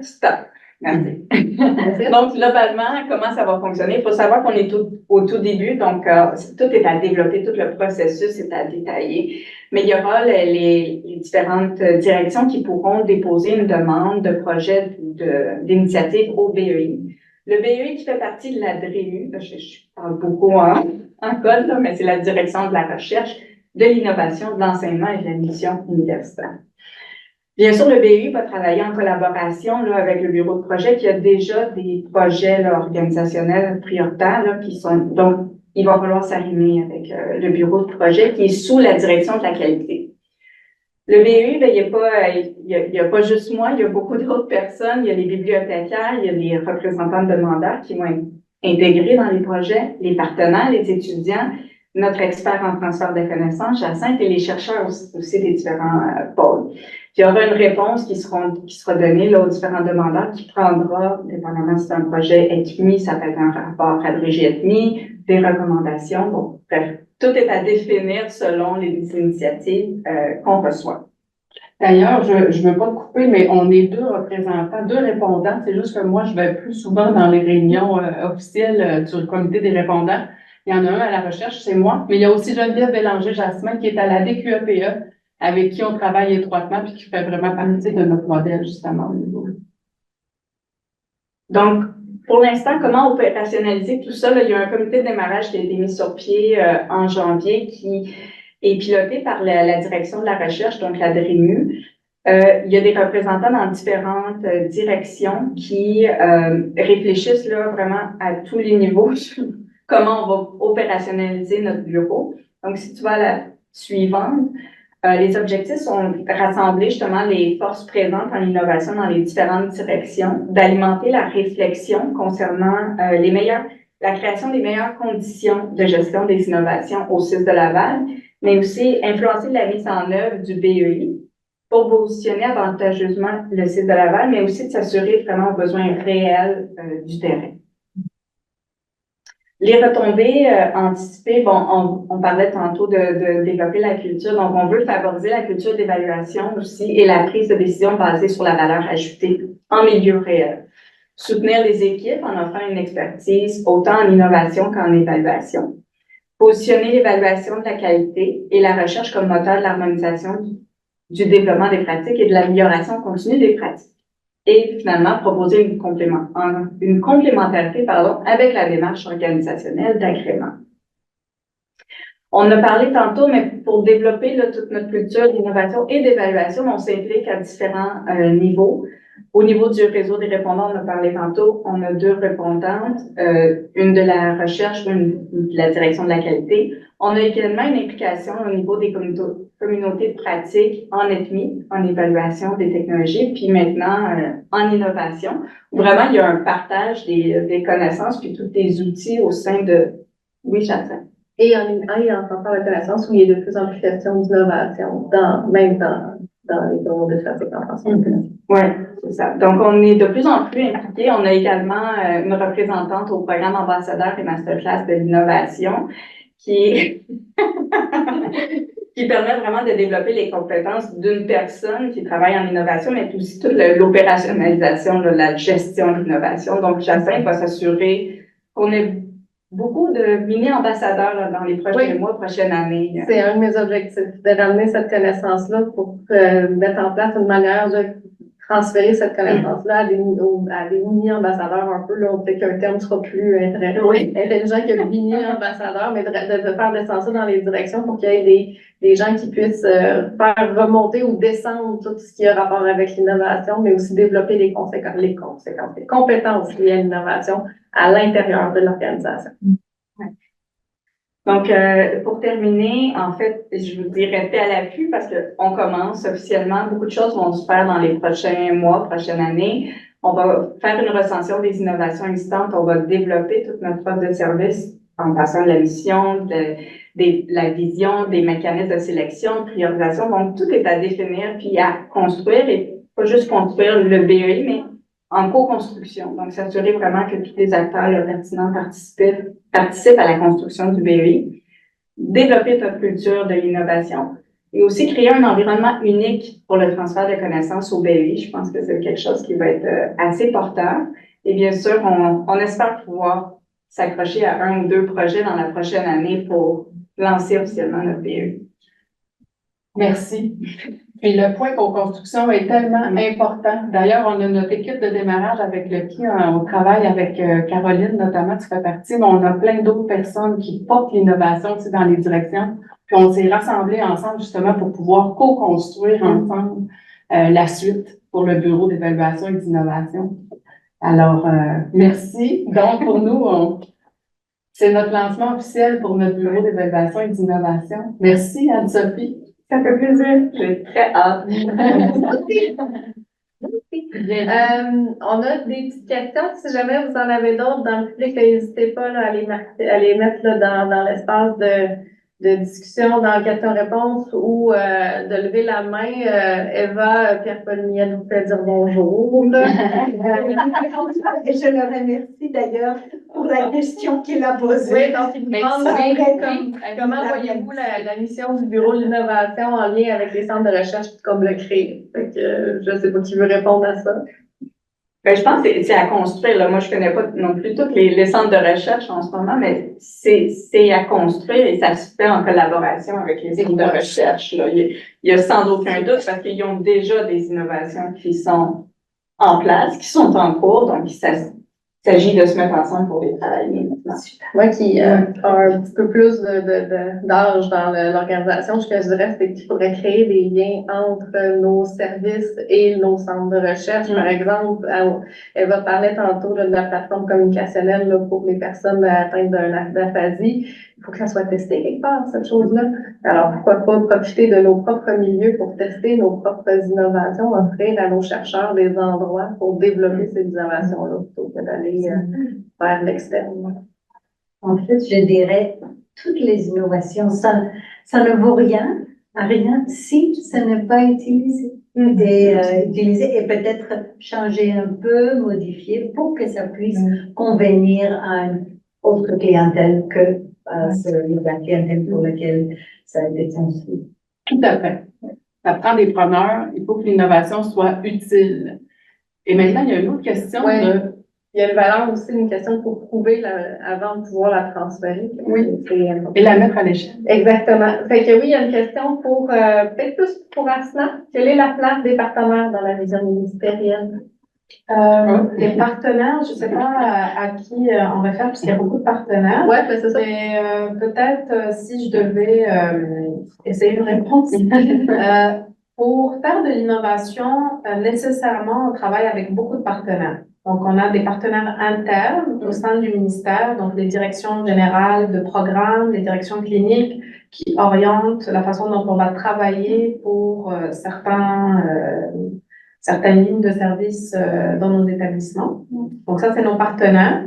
Stop. Merci. Donc, globalement, comment ça va fonctionner? Il faut savoir qu'on est au tout début, donc tout est à développer, tout le processus est à détailler. Mais il y aura les différentes directions qui pourront déposer une demande de projet d'initiative au BEI. Le BEI qui fait partie de la DREU, je parle beaucoup en code, là, mais c'est la direction de la recherche, de l'innovation, de l'enseignement et de la mission universitaire. Bien sûr, le BU va travailler en collaboration là, avec le bureau de projet qui a déjà des projets là, organisationnels prioritaires là, qui sont. Donc, il va falloir s'arrimer avec le bureau de projet qui est sous la direction de la qualité. Le BU, ben, il y a pas juste moi, il y a beaucoup d'autres personnes. Il y a les bibliothécaires, il y a les représentants de demandeurs qui vont être intégrés dans les projets, les partenaires, les étudiants, notre expert en transfert de connaissances, Jacinthe, et les chercheurs aussi des différents pôles. Puis il y aura une réponse qui sera donnée là, aux différents demandeurs qui prendra, dépendamment si c'est un projet ETMI, ça peut être un rapport Adrégie ETMI, des recommandations. Bon, bref, tout est à définir selon les initiatives qu'on reçoit. D'ailleurs, je veux pas te couper, mais on est deux représentants, deux répondants. C'est juste que moi, je vais plus souvent dans les réunions officielles du comité des répondants. Il y en a un à la recherche, c'est moi. Mais il y a aussi Geneviève Bélanger-Jasmin qui est à la DQEPE, avec qui on travaille étroitement puis qui fait vraiment partie de notre modèle, justement, au niveau. Donc, pour l'instant, comment opérationnaliser tout ça? Là, il y a un comité de démarrage qui a été mis sur pied en janvier qui est piloté par la direction de la recherche, donc la DREMU. Il y a des représentants dans différentes directions qui réfléchissent là, vraiment à tous les niveaux sur comment on va opérationnaliser notre bureau. Donc, si tu vas à la suivante, les objectifs sont rassembler justement les forces présentes en innovation dans les différentes directions, d'alimenter la réflexion concernant la création des meilleures conditions de gestion des innovations au CIS de Laval, mais aussi influencer la mise en œuvre du BEI pour positionner avantageusement le CIS de Laval, mais aussi de s'assurer vraiment aux besoins réels du terrain. Les retombées anticipées, bon, on parlait tantôt de développer la culture, donc on veut favoriser la culture d'évaluation aussi et la prise de décision basée sur la valeur ajoutée en milieu réel. Soutenir les équipes en offrant une expertise autant en innovation qu'en évaluation. Positionner l'évaluation de la qualité et la recherche comme moteur de l'harmonisation du développement des pratiques et de l'amélioration continue des pratiques. Et finalement, proposer une complémentarité avec la démarche organisationnelle d'agrément. On a parlé tantôt, mais pour développer là, toute notre culture d'innovation et d'évaluation, on s'implique à différents niveaux. Au niveau du réseau des répondants, on a parlé tantôt, on a deux répondantes, une de la recherche, une de la direction de la qualité. On a également une implication au niveau des communautés de pratique en ETMI, en évaluation des technologies, puis maintenant en innovation. Vraiment, il y a un partage des connaissances puis tous les outils au sein de... Oui, Jacinthe. Et en transfert de connaissances où il y a de plus en plus question d'innovation, même dans les bureaux de pratique en transfert de connaissances. Oui, c'est ça. Donc, on est de plus en plus impliqués. On a également une représentante au programme ambassadeur et masterclass de l'innovation qui permet vraiment de développer les compétences d'une personne qui travaille en innovation, mais aussi toute l'opérationnalisation, la gestion de l'innovation. Donc, Jacinthe va s'assurer qu'on ait beaucoup de mini-ambassadeurs dans les prochains mois, prochaines années. C'est un de mes objectifs, de ramener cette connaissance-là pour mettre en place une manière de transférer cette connaissance-là à des mini-ambassadeurs un peu, là, on peut qu'un terme sera plus intelligent que le mini-ambassadeur, mais de faire descendre ça dans les directions pour qu'il y ait des gens qui puissent faire remonter ou descendre tout ce qui a rapport avec l'innovation, mais aussi développer les compétences liées à l'innovation à l'intérieur de l'organisation. Donc, pour terminer, en fait, je vous dis restez à l'affût parce qu'on commence officiellement. Beaucoup de choses vont se faire dans les prochains mois, prochaines années. On va faire une recension des innovations existantes. On va développer toute notre offre de service en passant de la mission, de la vision, des mécanismes de sélection, de priorisation. Donc, tout est à définir puis à construire et pas juste construire le BEI, mais en co-construction. Donc, s'assurer vraiment que tous les acteurs pertinents participent à la construction du BEI, développer notre culture de l'innovation et aussi créer un environnement unique pour le transfert de connaissances au BEI. Je pense que c'est quelque chose qui va être assez porteur. Et bien sûr, on espère pouvoir s'accrocher à un ou deux projets dans la prochaine année pour lancer officiellement notre BEI. Merci. Puis le point co-construction est tellement important. D'ailleurs, on a notre équipe de démarrage avec qui on travaille avec Caroline, notamment, tu fais partie, mais on a plein d'autres personnes qui portent l'innovation aussi dans les directions. Puis on s'est rassemblés ensemble justement pour pouvoir co-construire ensemble la suite pour le Bureau d'évaluation et d'innovation. Alors, merci. Donc, pour nous, c'est notre lancement officiel pour notre Bureau d'évaluation et d'innovation. Merci, Anne-Sophie. Ça fait plaisir. J'ai très hâte. On a des petites questions. Si jamais vous en avez d'autres dans le public, n'hésitez pas là, à les mettre là, dans l'espace de discussion, dans questions-réponses ou de lever la main. Eva, Pierre-Paul Miel vous fait dire bonjour. Et je le remercie d'ailleurs pour la question qu'il a posée. Oui, donc il me demande Merci. comment voyez-vous la mission du Bureau de l'innovation en lien avec les centres de recherche comme le CREA? Fait que, je ne sais pas qui veut répondre à ça. Ben, je pense que c'est à construire. Là. Moi, je connais pas non plus tous les centres de recherche en ce moment, mais c'est à construire et ça se fait en collaboration avec les centres de recherche. Là. Il y a sans aucun doute parce qu'ils ont déjà des innovations qui sont en place, qui sont en cours, donc il s'agit de se mettre ensemble pour les travailler maintenant. Moi qui a un petit peu plus d'âge dans l'organisation, ce que je dirais, c'est qu'il faudrait créer des liens entre nos services et nos centres de recherche. Par exemple, elle va parler tantôt de la plateforme communicationnelle là, pour les personnes atteintes d'aphasie. Il faut que ça soit testé quelque part, cette chose-là. Alors, pourquoi pas profiter de nos propres milieux pour tester nos propres innovations, offrir à nos chercheurs des endroits pour développer ces innovations-là, plutôt que d'aller vers l'externe. En fait, je dirais, toutes les innovations, ça ne vaut rien si ça n'est pas utilisé. Et utiliser et peut-être changer un peu, modifier pour que ça puisse convenir à une autre clientèle que la clientèle pour laquelle ça a été construit. Tout à fait. Ça prend des preneurs. Il faut que l'innovation soit utile. Et maintenant, il y a une autre question Ouais. de... Il y a une valeur aussi, une question pour prouver avant de pouvoir la transférer. Oui. Et la mettre à l'échelle. Exactement. Fait que oui, il y a une question pour, peut-être plus pour Asna. Quelle est la place des partenaires dans la vision ministérielle? Les partenaires, je ne sais pas à qui on réfère, parce qu'il y a beaucoup de partenaires. Ouais, ben c'est ça. Mais peut-être si je devais essayer une réponse. Pour faire de l'innovation, nécessairement, on travaille avec beaucoup de partenaires. Donc, on a des partenaires internes au sein du ministère, donc les directions générales de programmes, les directions cliniques qui orientent la façon dont on va travailler pour certaines lignes de service dans nos établissements. Donc, ça, c'est nos partenaires.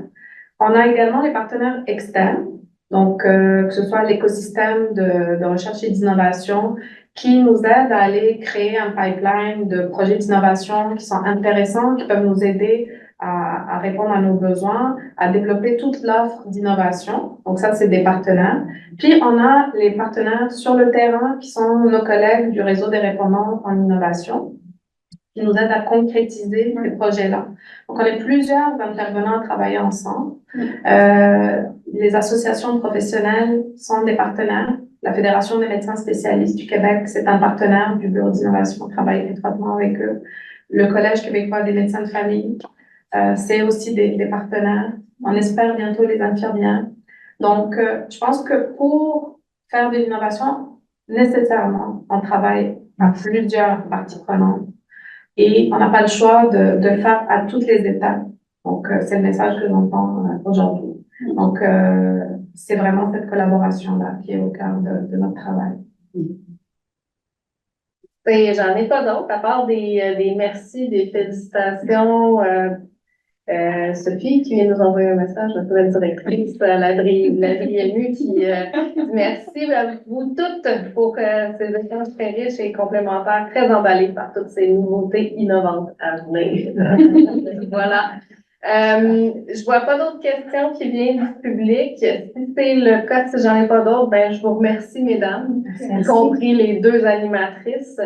On a également les partenaires externes, donc que ce soit l'écosystème de recherche et d'innovation qui nous aide à aller créer un pipeline de projets d'innovation qui sont intéressants, qui peuvent nous aider à répondre à nos besoins, à développer toute l'offre d'innovation. Donc ça, c'est des partenaires. Puis, on a les partenaires sur le terrain qui sont nos collègues du réseau des répondants en innovation qui nous aident à concrétiser ces projets-là. Donc, on est plusieurs intervenants à travailler ensemble. Les associations professionnelles sont des partenaires. La Fédération des médecins spécialistes du Québec, c'est un partenaire du Bureau d'innovation. On travaille étroitement avec eux. Le Collège québécois des médecins de famille, c'est aussi des partenaires. On espère bientôt les infirmières. Donc, je pense que pour faire de l'innovation, nécessairement, on travaille à plusieurs parties prenantes. Et on n'a pas le choix de le faire à toutes les étapes. Donc, c'est le message que j'entends aujourd'hui. Donc, c'est vraiment cette collaboration-là qui est au cœur de notre travail. Et j'en ai pas d'autres, à part des merci, des félicitations. Sophie qui vient nous envoyer un message, notre nouvelle directrice, la émue, qui dit merci à vous toutes pour ces échanges très riches et complémentaires, très emballés par toutes ces nouveautés innovantes à venir. Voilà. Je vois pas d'autres questions qui viennent du public. Si c'est le cas, si j'en ai pas d'autres, ben, je vous remercie, mesdames, y compris les deux animatrices.